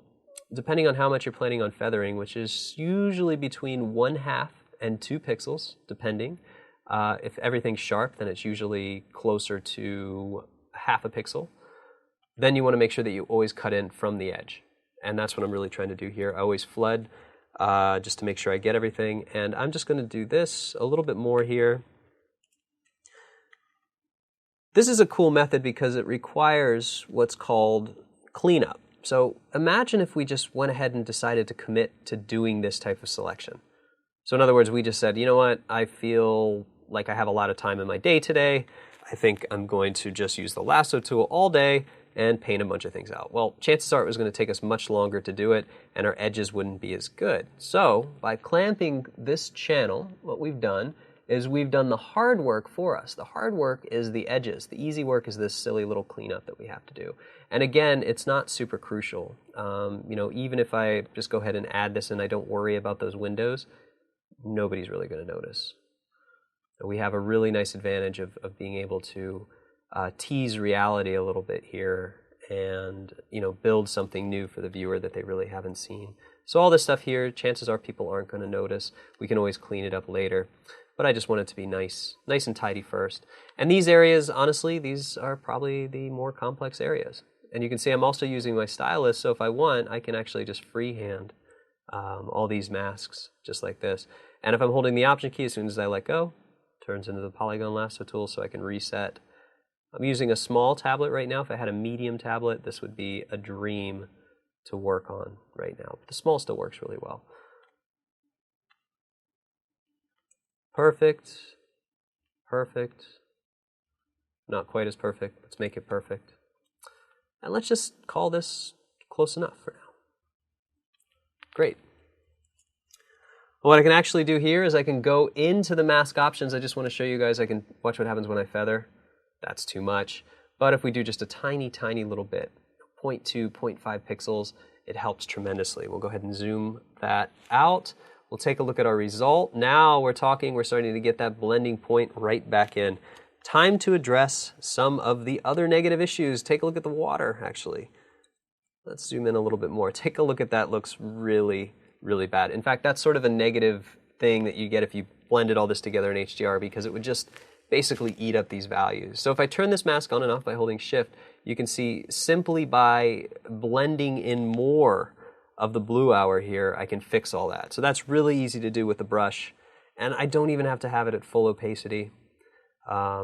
depending on how much you're planning on feathering, which is usually between 1/2 and 2 pixels, depending. If everything's sharp, then it's usually closer to 1/2 a pixel. Then you want to make sure that you always cut in from the edge. And that's what I'm really trying to do here. I always flood just to make sure I get everything. And I'm just going to do this a little bit more here. This is a cool method because it requires what's called cleanup. So imagine if we just went ahead and decided to commit to doing this type of selection. So in other words, we just said, you know what, I feel like I have a lot of time in my day today. I think I'm going to just use the lasso tool all day and paint a bunch of things out. Well, chances are it was going to take us much longer to do it, and our edges wouldn't be as good. So by clamping this channel, what we've done is we've done the hard work for us. The hard work is the edges. The easy work is this silly little cleanup that we have to do. And again, it's not super crucial. Even if I just go ahead and add this and I don't worry about those windows, nobody's really going to notice. We have a really nice advantage of being able to tease reality a little bit here and build something new for the viewer that they really haven't seen. So all this stuff here, chances are people aren't going to notice. We can always clean it up later. But I just want it to be nice and tidy first. And these areas, honestly, these are probably the more complex areas. And you can see I'm also using my stylus, so if I want, I can actually just freehand all these masks, just like this. And if I'm holding the Option key, as soon as I let go, it turns into the polygon lasso tool, so I can reset. I'm using a small tablet right now. If I had a medium tablet, this would be a dream to work on right now. But the small still works really well. Perfect, perfect, not quite as perfect. Let's make it perfect. And let's just call this close enough for now. Great. What I can actually do here is I can go into the mask options. I just want to show you guys, I can watch what happens when I feather. That's too much. But if we do just a tiny, tiny little bit, 0.2, 0.5 pixels, it helps tremendously. We'll go ahead and zoom that out. We'll take a look at our result. Now we're starting to get that blending point right back in. Time to address some of the other negative issues. Take a look at the water, actually. Let's zoom in a little bit more. Take a look at that. Looks really, really bad. In fact, that's sort of a negative thing that you get if you blended all this together in HDR, because it would just basically eat up these values. So if I turn this mask on and off by holding Shift, you can see simply by blending in more of the blue hour here, I can fix all that. So that's really easy to do with the brush. And I don't even have to have it at full opacity.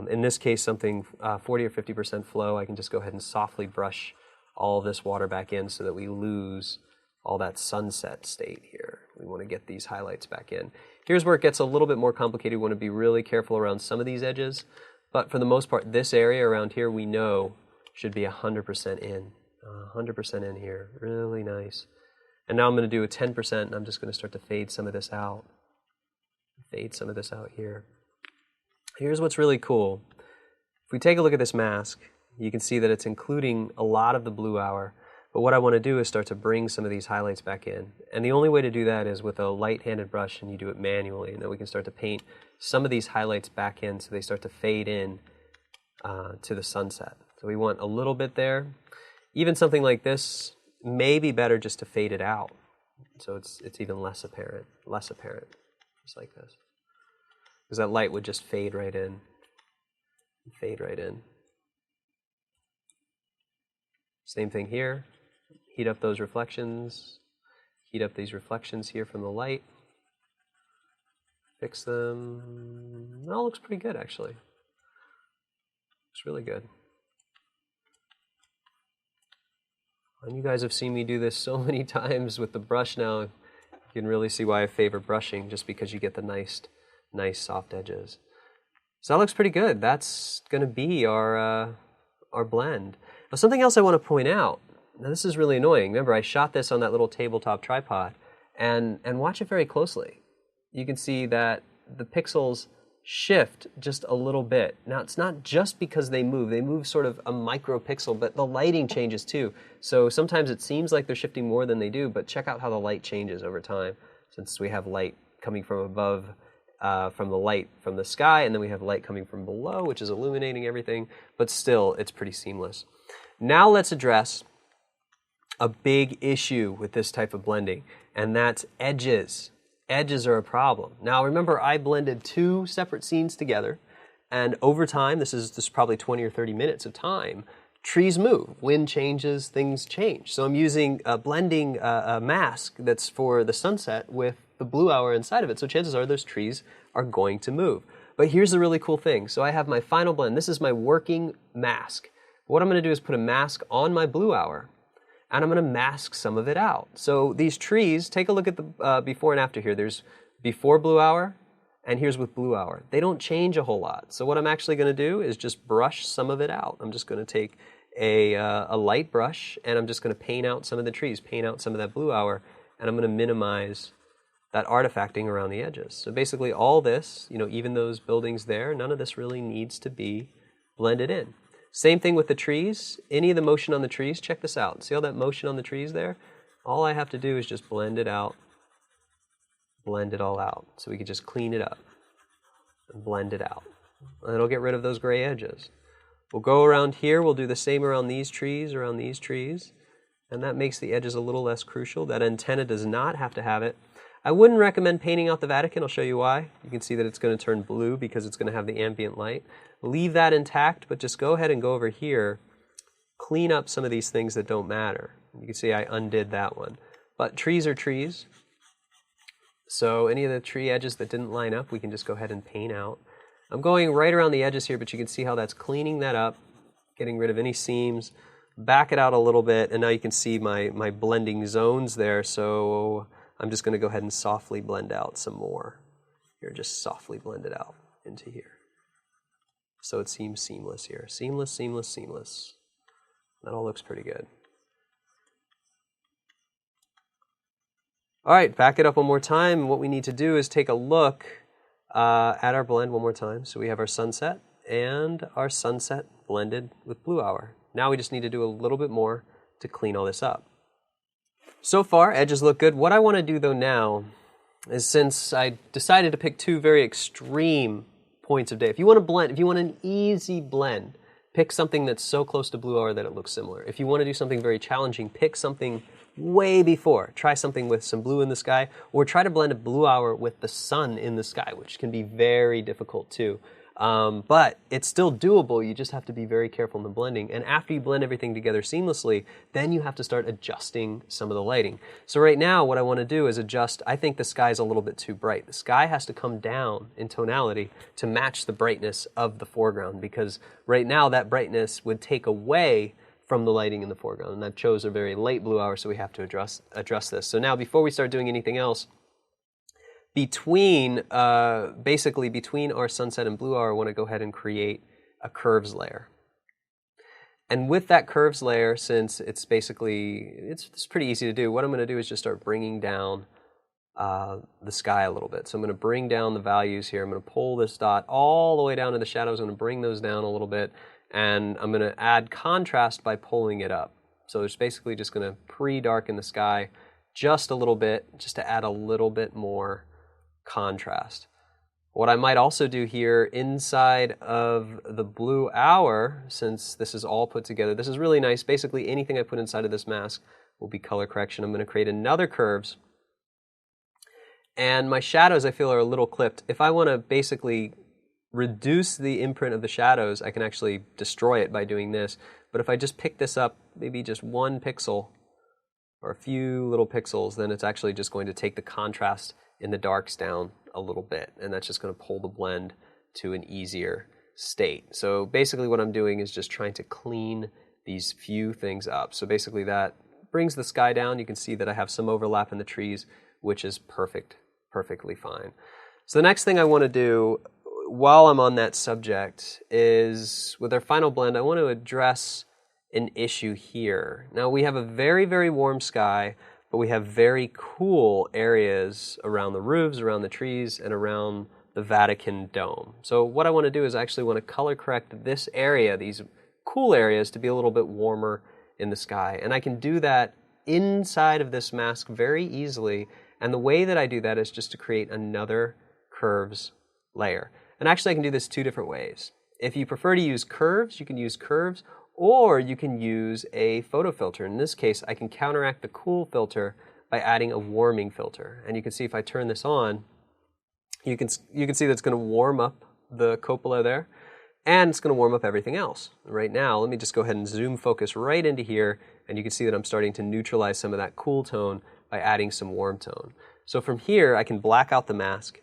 In this case, something 40 or 50% flow, I can just go ahead and softly brush all of this water back in so that we lose all that sunset state here. We want to get these highlights back in. Here's where it gets a little bit more complicated. We want to be really careful around some of these edges. But for the most part, this area around here we know should be 100% in. 100% in here. Really nice. And now I'm going to do a 10%, and I'm just going to start to fade some of this out. Fade some of this out here. Here's what's really cool. If we take a look at this mask, you can see that it's including a lot of the blue hour. But what I want to do is start to bring some of these highlights back in. And the only way to do that is with a light-handed brush, and you do it manually. And then we can start to paint some of these highlights back in so they start to fade in to the sunset. So we want a little bit there. Even something like this may be better just to fade it out. So it's even less apparent, just like this. Because that light would just fade right in, fade right in. Same thing here. Heat up those reflections. Heat up these reflections here from the light. Fix them. It all looks pretty good, actually. Looks really good. And you guys have seen me do this so many times with the brush now. You can really see why I favor brushing, just because you get the nice soft edges. So that looks pretty good. That's going to be our blend. Now, something else I want to point out. Now, this is really annoying. Remember, I shot this on that little tabletop tripod, and watch it very closely. You can see that the pixels shift just a little bit. Now, it's not just because they move sort of a micro pixel, but the lighting changes too. So sometimes it seems like they're shifting more than they do, but check out how the light changes over time. Since we have light coming from above from the light from the sky, and then we have light coming from below, which is illuminating everything, but still, it's pretty seamless. Now let's address a big issue with this type of blending, and that's edges. Edges are a problem. Now remember, I blended 2 separate scenes together, and over time, this is probably 20 or 30 minutes of time, trees move, wind changes, things change. So I'm using blending a mask that's for the sunset with the blue hour inside of it. So chances are those trees are going to move. But here's the really cool thing. So I have my final blend. This is my working mask. What I'm going to do is put a mask on my blue hour, and I'm going to mask some of it out. So these trees, take a look at the before and after here. There's before blue hour, and here's with blue hour. They don't change a whole lot. So what I'm actually going to do is just brush some of it out. I'm just going to take a light brush, and I'm just going to paint out some of the trees, paint out some of that blue hour, and I'm going to minimize that artifacting around the edges. So basically all this, even those buildings there, none of this really needs to be blended in. Same thing with the trees. Any of the motion on the trees, check this out. See all that motion on the trees there? All I have to do is just blend it out, blend it all out. So we can just clean it up and blend it out. And it'll get rid of those gray edges. We'll go around here, we'll do the same around these trees, and that makes the edges a little less crucial. That antenna does not have to have it. I wouldn't recommend painting out the Vatican. I'll show you why. You can see that it's going to turn blue because it's going to have the ambient light. Leave that intact, but just go ahead and go over here, clean up some of these things that don't matter. You can see I undid that one. But trees are trees. So any of the tree edges that didn't line up, we can just go ahead and paint out. I'm going right around the edges here, but you can see how that's cleaning that up, getting rid of any seams, back it out a little bit, and now you can see my blending zones there, so I'm just going to go ahead and softly blend out some more. Here, just softly blend it out into here. So it seems seamless here. Seamless, seamless, seamless. That all looks pretty good. All right, back it up one more time. What we need to do is take a look at our blend one more time. So we have our sunset and our sunset blended with blue hour. Now we just need to do a little bit more to clean all this up. So far, edges look good. What I want to do though now is, since I decided to pick 2 very extreme points of day, if you want to blend, if you want an easy blend, pick something that's so close to blue hour that it looks similar. If you want to do something very challenging, pick something way before. Try something with some blue in the sky, or try to blend a blue hour with the sun in the sky, which can be very difficult too. But it's still doable. You just have to be very careful in the blending. And after you blend everything together seamlessly, then you have to start adjusting some of the lighting. So right now, what I want to do is adjust. I think the sky is a little bit too bright. The sky has to come down in tonality to match the brightness of the foreground, because right now that brightness would take away from the lighting in the foreground. And I chose a very late blue hour, so we have to address this. So now, before we start doing anything else, basically between our sunset and blue hour, I want to go ahead and create a curves layer. And with that curves layer, since it's pretty easy to do, what I'm going to do is just start bringing down the sky a little bit. So I'm going to bring down the values here. I'm going to pull this dot all the way down to the shadows. I'm going to bring those down a little bit, and I'm going to add contrast by pulling it up. So it's basically just going to pre-darken the sky just a little bit, just to add a little bit more contrast. What I might also do here inside of the blue hour, since this is all put together, this is really nice. Basically anything I put inside of this mask will be color correction. I'm going to create another curves. And my shadows, I feel, are a little clipped. If I want to basically reduce the imprint of the shadows, I can actually destroy it by doing this. But if I just pick this up, maybe just 1 pixel or a few little pixels, then it's actually just going to take the contrast in the darks down a little bit, and that's just going to pull the blend to an easier state. So basically what I'm doing is just trying to clean these few things up. So basically that brings the sky down. You can see that I have some overlap in the trees, which is perfectly fine. So the next thing I want to do while I'm on that subject is, with our final blend, I want to address an issue here. Now we have a very, very warm sky, but we have very cool areas around the roofs, around the trees, and around the Vatican dome. So what I want to do is actually want to color correct this area, these cool areas, to be a little bit warmer in the sky. And I can do that inside of this mask very easily. And the way that I do that is just to create another curves layer. And actually I can do this two different ways. If you prefer to use curves, you can use curves, or you can use a photo filter. In this case, I can counteract the cool filter by adding a warming filter. And you can see if I turn this on, you can see that it's going to warm up the cupola there, and it's going to warm up everything else. Right now, let me just go ahead and zoom focus right into here, and you can see that I'm starting to neutralize some of that cool tone by adding some warm tone. So from here, I can black out the mask,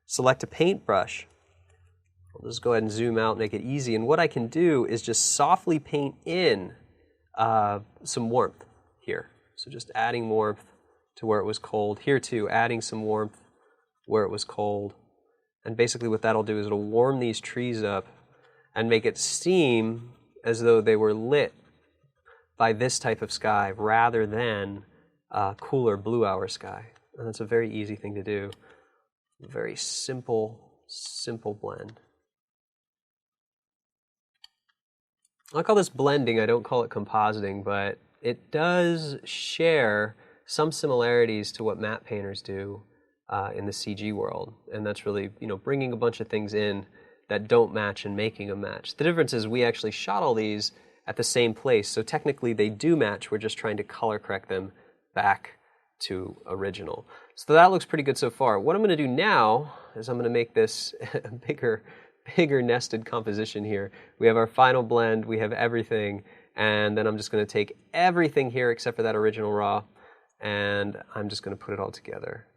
select a paintbrush. I'll just go ahead and zoom out, make it easy. And what I can do is just softly paint in some warmth here. So just adding warmth to where it was cold. Here too, adding some warmth where it was cold. And basically what that'll do is it'll warm these trees up and make it seem as though they were lit by this type of sky rather than cooler blue hour sky. And that's a very easy thing to do. Very simple blend. I call this blending, I don't call it compositing, but it does share some similarities to what matte painters do in the CG world. And that's really, bringing a bunch of things in that don't match and making them match. The difference is we actually shot all these at the same place, so technically they do match, we're just trying to color correct them back to original. So that looks pretty good so far. What I'm going to do now is I'm going to make this a bigger nested composition here. We have our final blend, we have everything, and then I'm just going to take everything here except for that original raw, and I'm just going to put it all together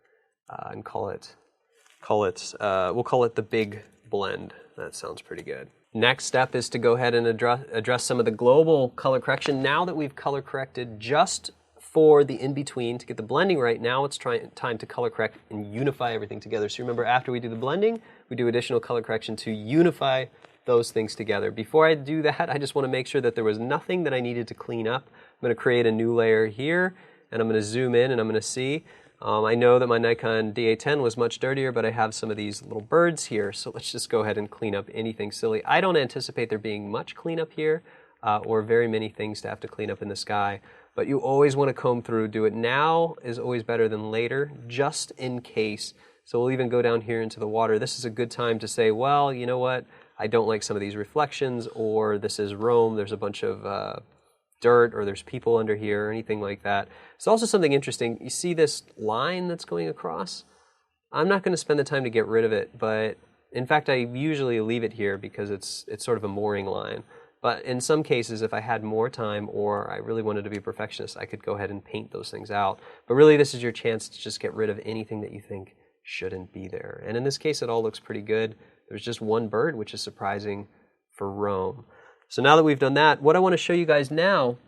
and we'll call it the big blend. That sounds pretty good. Next step is to go ahead and address some of the global color correction. Now that we've color corrected just for the in-between to get the blending right, now it's time to color correct and unify everything together. So remember, after we do the blending, we do additional color correction to unify those things together. Before I do that, I just want to make sure that there was nothing that I needed to clean up. I'm going to create a new layer here, and I'm going to zoom in and I'm going to see. I know that my Nikon D810 was much dirtier, but I have some of these little birds here, so let's just go ahead and clean up anything silly. I don't anticipate there being much cleanup here, or very many things to have to clean up in the sky, but you always want to comb through. Do it now is always better than later, just in case. So we'll even go down here into the water. This is a good time to say, well, you know what, I don't like some of these reflections, or this is Rome, there's a bunch of dirt, or there's people under here, or anything like that. It's also something interesting. You see this line that's going across? I'm not going to spend the time to get rid of it, but in fact, I usually leave it here because it's sort of a mooring line. But in some cases, if I had more time or I really wanted to be a perfectionist, I could go ahead and paint those things out. But really, this is your chance to just get rid of anything that you think shouldn't be there. And in this case, it all looks pretty good. There's just one bird, which is surprising for Rome. So now that we've done that, what I want to show you guys now,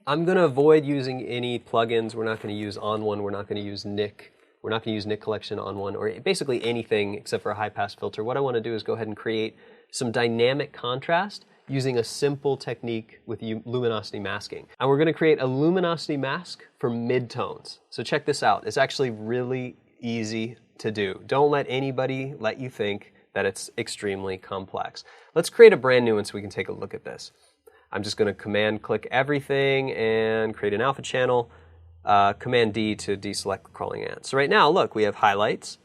I'm going to avoid using any plugins. We're not going to use On1, we're not going to use Nik. We're not going to use Nik Collection On1, or basically anything except for a high-pass filter. What I want to do is go ahead and create some dynamic contrast using a simple technique with luminosity masking. And we're going to create a luminosity mask for midtones. So check this out. It's actually really easy to do. Don't let anybody let you think that it's extremely complex. Let's create a brand new one so we can take a look at this. I'm just going to Command-click everything and create an alpha channel. Command-D to deselect crawling ants. So right now, look, we have highlights,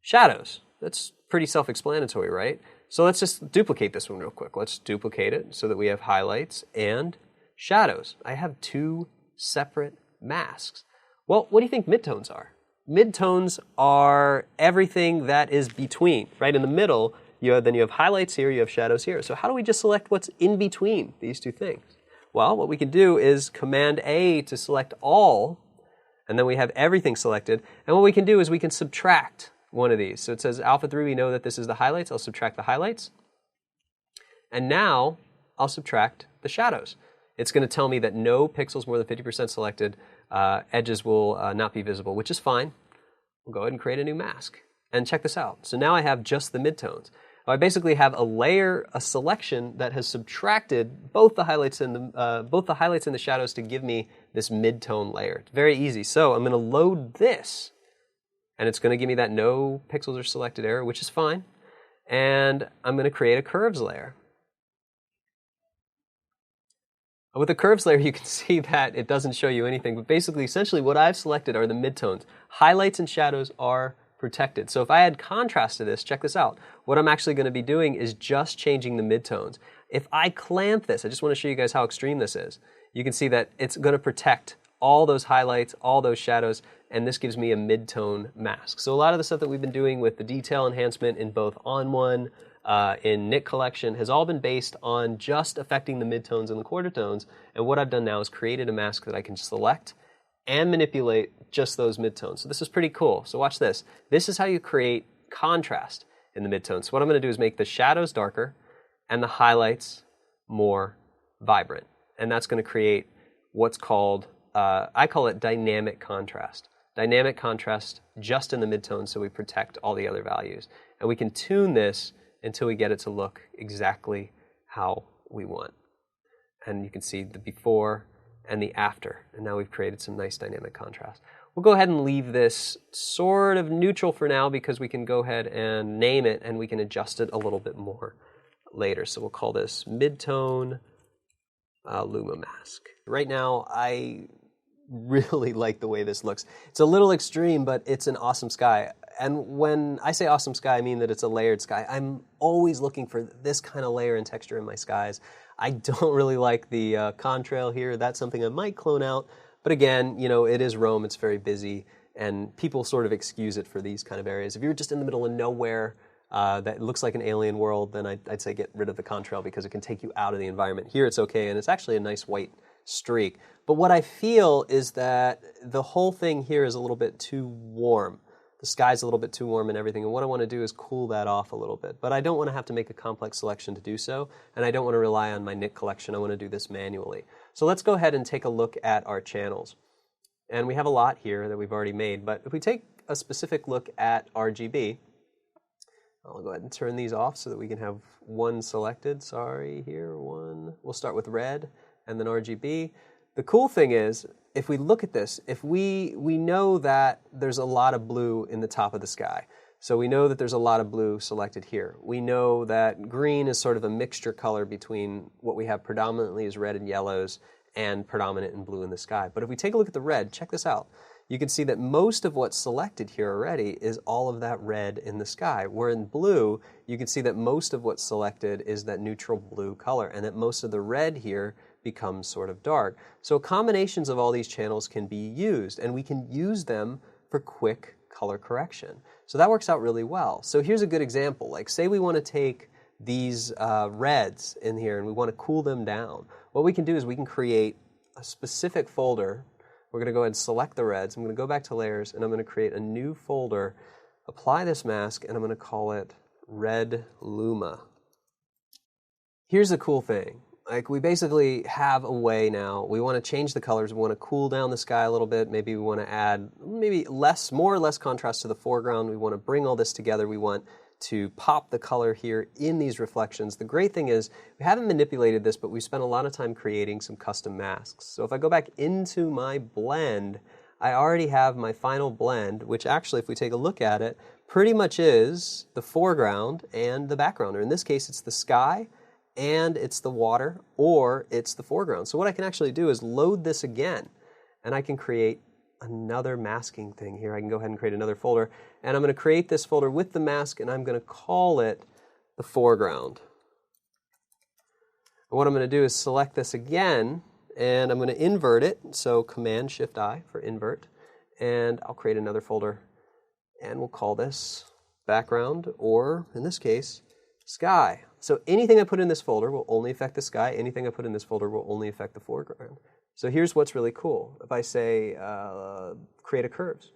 shadows. That's pretty self-explanatory, right? So let's just duplicate this one real quick. Let's duplicate it so that we have highlights and shadows. I have two separate masks. Well, what do you think midtones are? Midtones are everything that is between, right? In the middle, then you have highlights here, you have shadows here. So how do we just select what's in between these two things? Well, what we can do is Command-A to select all, and then we have everything selected. And what we can do is we can subtract one of these. So it says alpha 3, we know that this is the highlights. I'll subtract the highlights. And now I'll subtract the shadows. It's going to tell me that no pixels more than 50% selected, edges will not be visible, which is fine. We'll go ahead and create a new mask. And check this out. So now I have just the midtones. I basically have a layer, a selection that has subtracted both the highlights and the shadows to give me this midtone layer. It's very easy. So I'm going to load this, and it's going to give me that no pixels are selected error, which is fine. And I'm going to create a curves layer. With the curves layer, you can see that it doesn't show you anything, but basically, essentially, what I've selected are the midtones. Highlights and shadows are protected. So if I add contrast to this, check this out. What I'm actually going to be doing is just changing the midtones. If I clamp this, I just want to show you guys how extreme this is. You can see that it's going to protect all those highlights, all those shadows, and this gives me a mid-tone mask. So a lot of the stuff that we've been doing with the detail enhancement in both On1, in Nik Collection has all been based on just affecting the midtones and the quarter tones. And what I've done now is created a mask that I can select and manipulate just those midtones. So this is pretty cool. So watch this. This is how you create contrast in the midtones. So what I'm going to do is make the shadows darker and the highlights more vibrant. And that's going to create what's called, I call it dynamic contrast. Dynamic contrast just in the midtones so we protect all the other values. And we can tune this until we get it to look exactly how we want. And you can see the before and the after. And now we've created some nice dynamic contrast. We'll go ahead and leave this sort of neutral for now because we can go ahead and name it and we can adjust it a little bit more later. So we'll call this Midtone Luma Mask. Right now, I really like the way this looks. It's a little extreme, but it's an awesome sky. And when I say awesome sky, I mean that it's a layered sky. I'm always looking for this kind of layer and texture in my skies. I don't really like the contrail here. That's something I might clone out. But again, you know, it is Rome. It's very busy. And people sort of excuse it for these kind of areas. If you're just in the middle of nowhere that looks like an alien world, then I'd say get rid of the contrail because it can take you out of the environment. Here it's okay, and it's actually a nice white streak. But what I feel is that the whole thing here is a little bit too warm. The sky's a little bit too warm and everything, and what I want to do is cool that off a little bit. But I don't want to have to make a complex selection to do so, and I don't want to rely on my Nik collection. I want to do this manually. So let's go ahead and take a look at our channels. And we have a lot here that we've already made, but if we take a specific look at RGB, I'll go ahead and turn these off so that we can have one selected. Sorry, here, one. We'll start with red and then RGB. The cool thing is, if we look at this, if we know that there's a lot of blue in the top of the sky. So we know that there's a lot of blue selected here. We know that green is sort of a mixture color between what we have predominantly as red and yellows and predominant in blue in the sky. But if we take a look at the red, check this out. You can see that most of what's selected here already is all of that red in the sky. Where in blue, you can see that most of what's selected is that neutral blue color, and that most of the red here becomes sort of dark. So combinations of all these channels can be used, and we can use them for quick color correction. So that works out really well. So here's a good example. Like, say we want to take these reds in here and we want to cool them down. What we can do is we can create a specific folder. We're going to go ahead and select the reds. I'm going to go back to layers and I'm going to create a new folder, apply this mask, and I'm going to call it Red Luma. Here's the cool thing. Like, we basically have a way now. We want to change the colors. We want to cool down the sky a little bit. Maybe we want to add more or less contrast to the foreground. We want to bring all this together. We want to pop the color here in these reflections. The great thing is we haven't manipulated this, but we spent a lot of time creating some custom masks. So if I go back into my blend, I already have my final blend, which actually, if we take a look at it, pretty much is the foreground and the background. Or in this case, it's the sky and it's the water, or it's the foreground. So what I can actually do is load this again, and I can create another masking thing here. I can go ahead and create another folder, and I'm going to create this folder with the mask, and I'm going to call it the foreground. And what I'm going to do is select this again, and I'm going to invert it, so Command-Shift-I for invert, and I'll create another folder, and we'll call this background, or in this case, sky. So anything I put in this folder will only affect the sky. Anything I put in this folder will only affect the foreground. So here's what's really cool. If I say create a curves.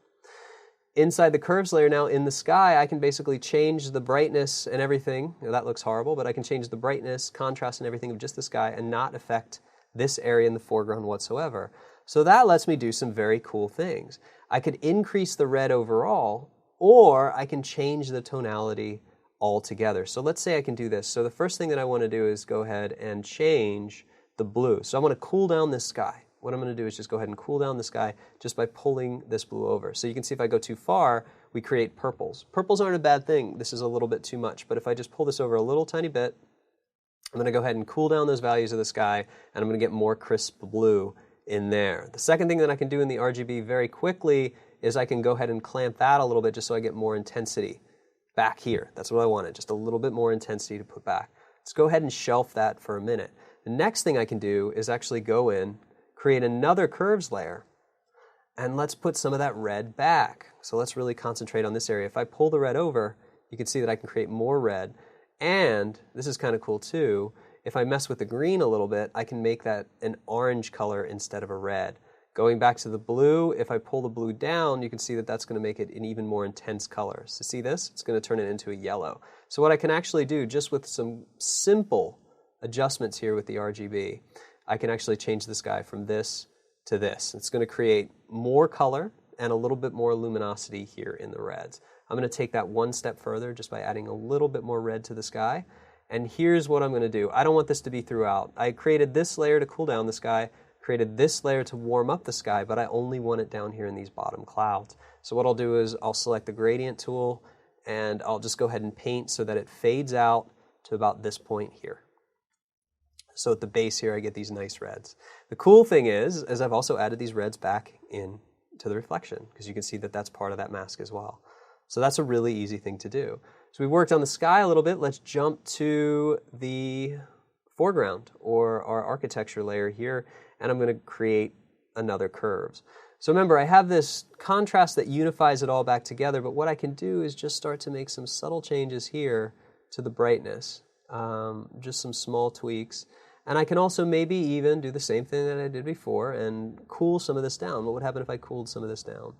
Inside the curves layer now in the sky, I can basically change the brightness and everything. Now, that looks horrible, but I can change the brightness, contrast, and everything of just the sky and not affect this area in the foreground whatsoever. So that lets me do some very cool things. I could increase the red overall, or I can change the tonality altogether. So let's say I can do this. So the first thing that I want to do is go ahead and change the blue. So I want to cool down this sky. What I'm going to do is just go ahead and cool down the sky just by pulling this blue over. So you can see if I go too far, we create purples. Purples aren't a bad thing. This is a little bit too much. But if I just pull this over a little tiny bit, I'm going to go ahead and cool down those values of the sky, and I'm going to get more crisp blue in there. The second thing that I can do in the RGB very quickly is I can go ahead and clamp that a little bit just so I get more intensity back here. That's what I wanted, just a little bit more intensity to put back. Let's go ahead and shelf that for a minute. The next thing I can do is actually go in, create another curves layer, and let's put some of that red back. So let's really concentrate on this area. If I pull the red over, you can see that I can create more red. And this is kind of cool too. If I mess with the green a little bit, I can make that an orange color instead of a red. Going back to the blue, if I pull the blue down, you can see that that's going to make it an even more intense color. So see this? It's going to turn it into a yellow. So what I can actually do, just with some simple adjustments here with the RGB, I can actually change the sky from this to this. It's going to create more color and a little bit more luminosity here in the reds. I'm going to take that one step further just by adding a little bit more red to the sky. And here's what I'm going to do. I don't want this to be throughout. I created this layer to cool down the sky, created this layer to warm up the sky, but I only want it down here in these bottom clouds. So what I'll do is I'll select the gradient tool and I'll just go ahead and paint so that it fades out to about this point here. So at the base here I get these nice reds. The cool thing is I've also added these reds back in to the reflection because you can see that that's part of that mask as well. So that's a really easy thing to do. So we've worked on the sky a little bit. Let's jump to the foreground or our architecture layer here, and I'm going to create another curves. So remember, I have this contrast that unifies it all back together, but what I can do is just start to make some subtle changes here to the brightness, just some small tweaks. And I can also maybe even do the same thing that I did before and cool some of this down. What would happen if I cooled some of this down?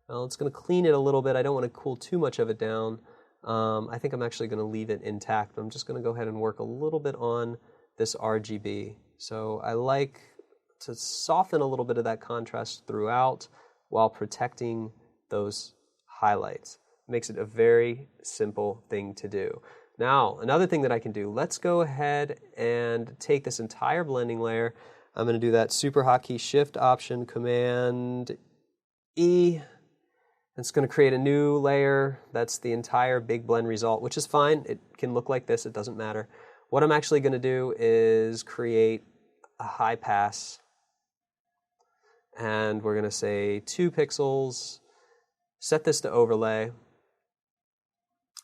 Well, it's going to clean it a little bit. I don't want to cool too much of it down. I think I'm actually going to leave it intact. I'm just going to go ahead and work a little bit on this RGB. So I like to soften a little bit of that contrast throughout while protecting those highlights. It makes it a very simple thing to do. Now, another thing that I can do, let's go ahead and take this entire blending layer. I'm going to do that super hotkey Shift Option Command E. It's going to create a new layer. That's the entire big blend result, which is fine. It can look like this. It doesn't matter. What I'm actually going to do is create a high pass. And we're going to say 2 pixels. Set this to overlay.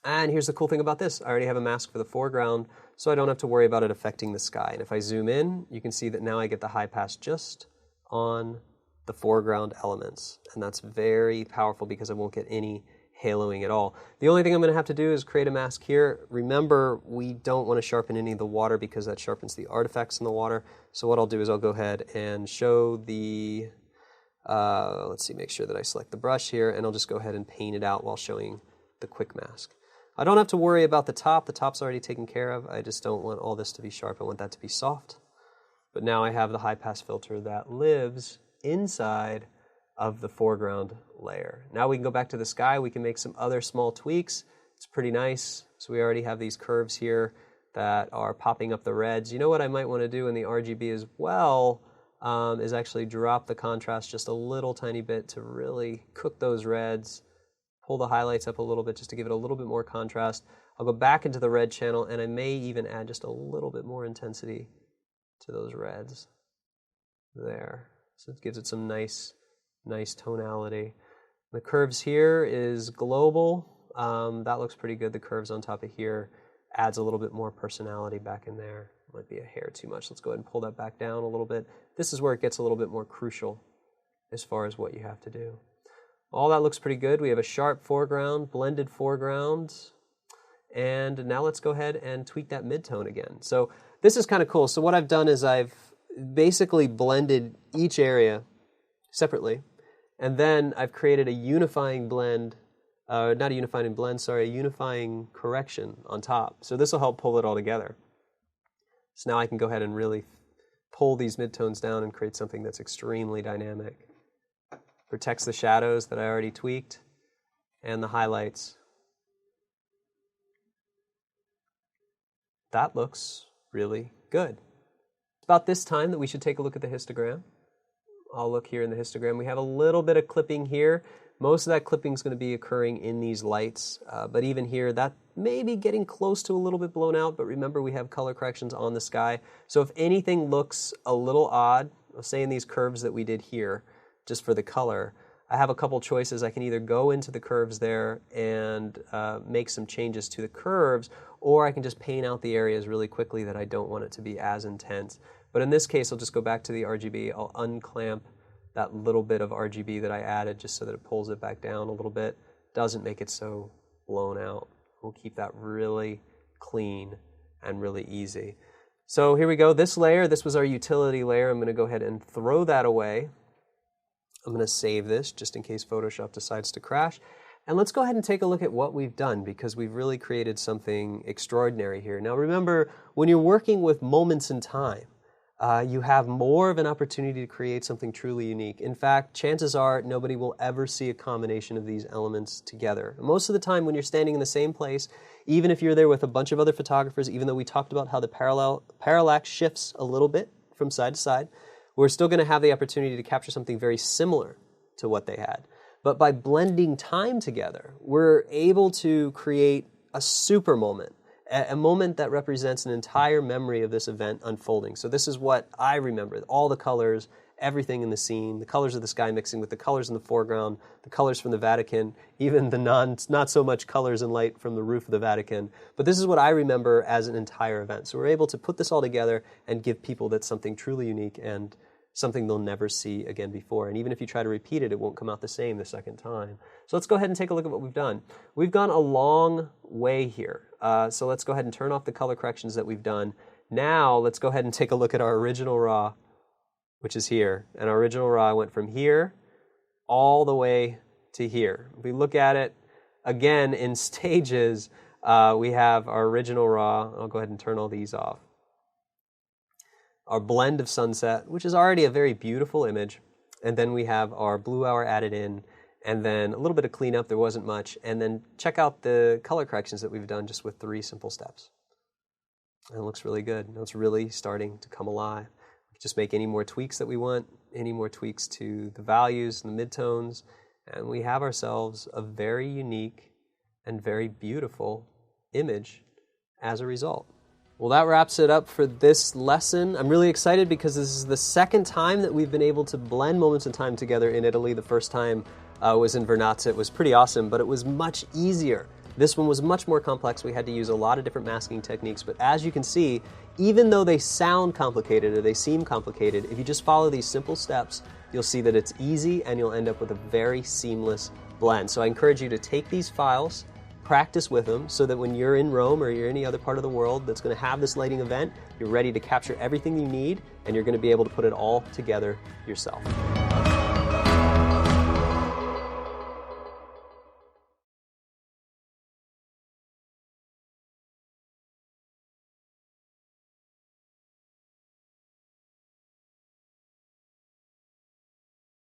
And here's the cool thing about this. I already have a mask for the foreground, so I don't have to worry about it affecting the sky. And if I zoom in, you can see that now I get the high pass just on the foreground elements. And that's very powerful because I won't get any haloing at all. The only thing I'm going to have to do is create a mask here. Remember, we don't want to sharpen any of the water because that sharpens the artifacts in the water. So what I'll do is I'll go ahead and show the, let's see, make sure that I select the brush here, and I'll just go ahead and paint it out while showing the quick mask. I don't have to worry about the top. The top's already taken care of. I just don't want all this to be sharp. I want that to be soft. But now I have the high pass filter that lives inside of the foreground layer. Now we can go back to the sky. We can make some other small tweaks. It's pretty nice. So we already have these curves here that are popping up the reds. You know what I might want to do in the RGB as well is actually drop the contrast just a little tiny bit to really cook those reds. Pull the highlights up a little bit just to give it a little bit more contrast. I'll go back into the red channel and I may even add just a little bit more intensity to those reds there. So it gives it some nice tonality. The curves here is global. That looks pretty good. The curves on top of here adds a little bit more personality back in there. Might be a hair too much. Let's go ahead and pull that back down a little bit. This is where it gets a little bit more crucial as far as what you have to do. All that looks pretty good. We have a sharp foreground, blended foreground, and now let's go ahead and tweak that midtone again. So this is kind of cool. So what I've done is I've basically blended each area separately, and then I've created a unifying blend, not a unifying blend, sorry, a unifying correction on top. So this will help pull it all together. So now I can go ahead and really pull these midtones down and create something that's extremely dynamic. Protects the shadows that I already tweaked and the highlights. That looks really good. It's about this time that we should take a look at the histogram. I'll look here in the histogram. We have a little bit of clipping here. Most of that clipping is going to be occurring in these lights, but even here, that may be getting close to a little bit blown out, but remember we have color corrections on the sky. So if anything looks a little odd, say in these curves that we did here, just for the color, I have a couple choices. I can either go into the curves there and make some changes to the curves, or I can just paint out the areas really quickly that I don't want it to be as intense. But in this case, I'll just go back to the RGB. I'll unclamp that little bit of RGB that I added just so that it pulls it back down a little bit. Doesn't make it so blown out. We'll keep that really clean and really easy. So here we go. This layer, this was our utility layer. I'm going to go ahead and throw that away. I'm going to save this just in case Photoshop decides to crash. And let's go ahead and take a look at what we've done, because we've really created something extraordinary here. Now remember, when you're working with moments in time, you have more of an opportunity to create something truly unique. In fact, chances are nobody will ever see a combination of these elements together. Most of the time when you're standing in the same place, even if you're there with a bunch of other photographers, even though we talked about how the parallax shifts a little bit from side to side, we're still going to have the opportunity to capture something very similar to what they had. But by blending time together, we're able to create a super moment. A moment that represents an entire memory of this event unfolding. So this is what I remember. All the colors, everything in the scene, the colors of the sky mixing with the colors in the foreground, the colors from the Vatican, even the not so much colors and light from the roof of the Vatican. But this is what I remember as an entire event. So we're able to put this all together and give people that something truly unique and something they'll never see again before. And even if you try to repeat it, it won't come out the same the second time. So let's go ahead and take a look at what we've done. We've gone a long way here. So let's go ahead and turn off the color corrections that we've done. Now let's go ahead and take a look at our original RAW, which is here. And our original RAW went from here all the way to here. If we look at it again in stages, we have our original RAW. I'll go ahead and turn all these off. Our blend of sunset, which is already a very beautiful image. And then we have our blue hour added in, and then a little bit of cleanup, there wasn't much. And then check out the color corrections that we've done just with 3 simple steps. And it looks really good. Now it's really starting to come alive. We can just make any more tweaks that we want, any more tweaks to the values and the midtones, and we have ourselves a very unique and very beautiful image as a result. Well, that wraps it up for this lesson. I'm really excited because this is the second time that we've been able to blend moments in time together in Italy. The first time was in Vernazza. It was pretty awesome, but it was much easier. This one was much more complex. We had to use a lot of different masking techniques, but as you can see, even though they sound complicated or they seem complicated, if you just follow these simple steps, you'll see that it's easy and you'll end up with a very seamless blend. So I encourage you to take these files, practice with them so that when you're in Rome or you're any other part of the world that's going to have this lighting event, you're ready to capture everything you need and you're going to be able to put it all together yourself.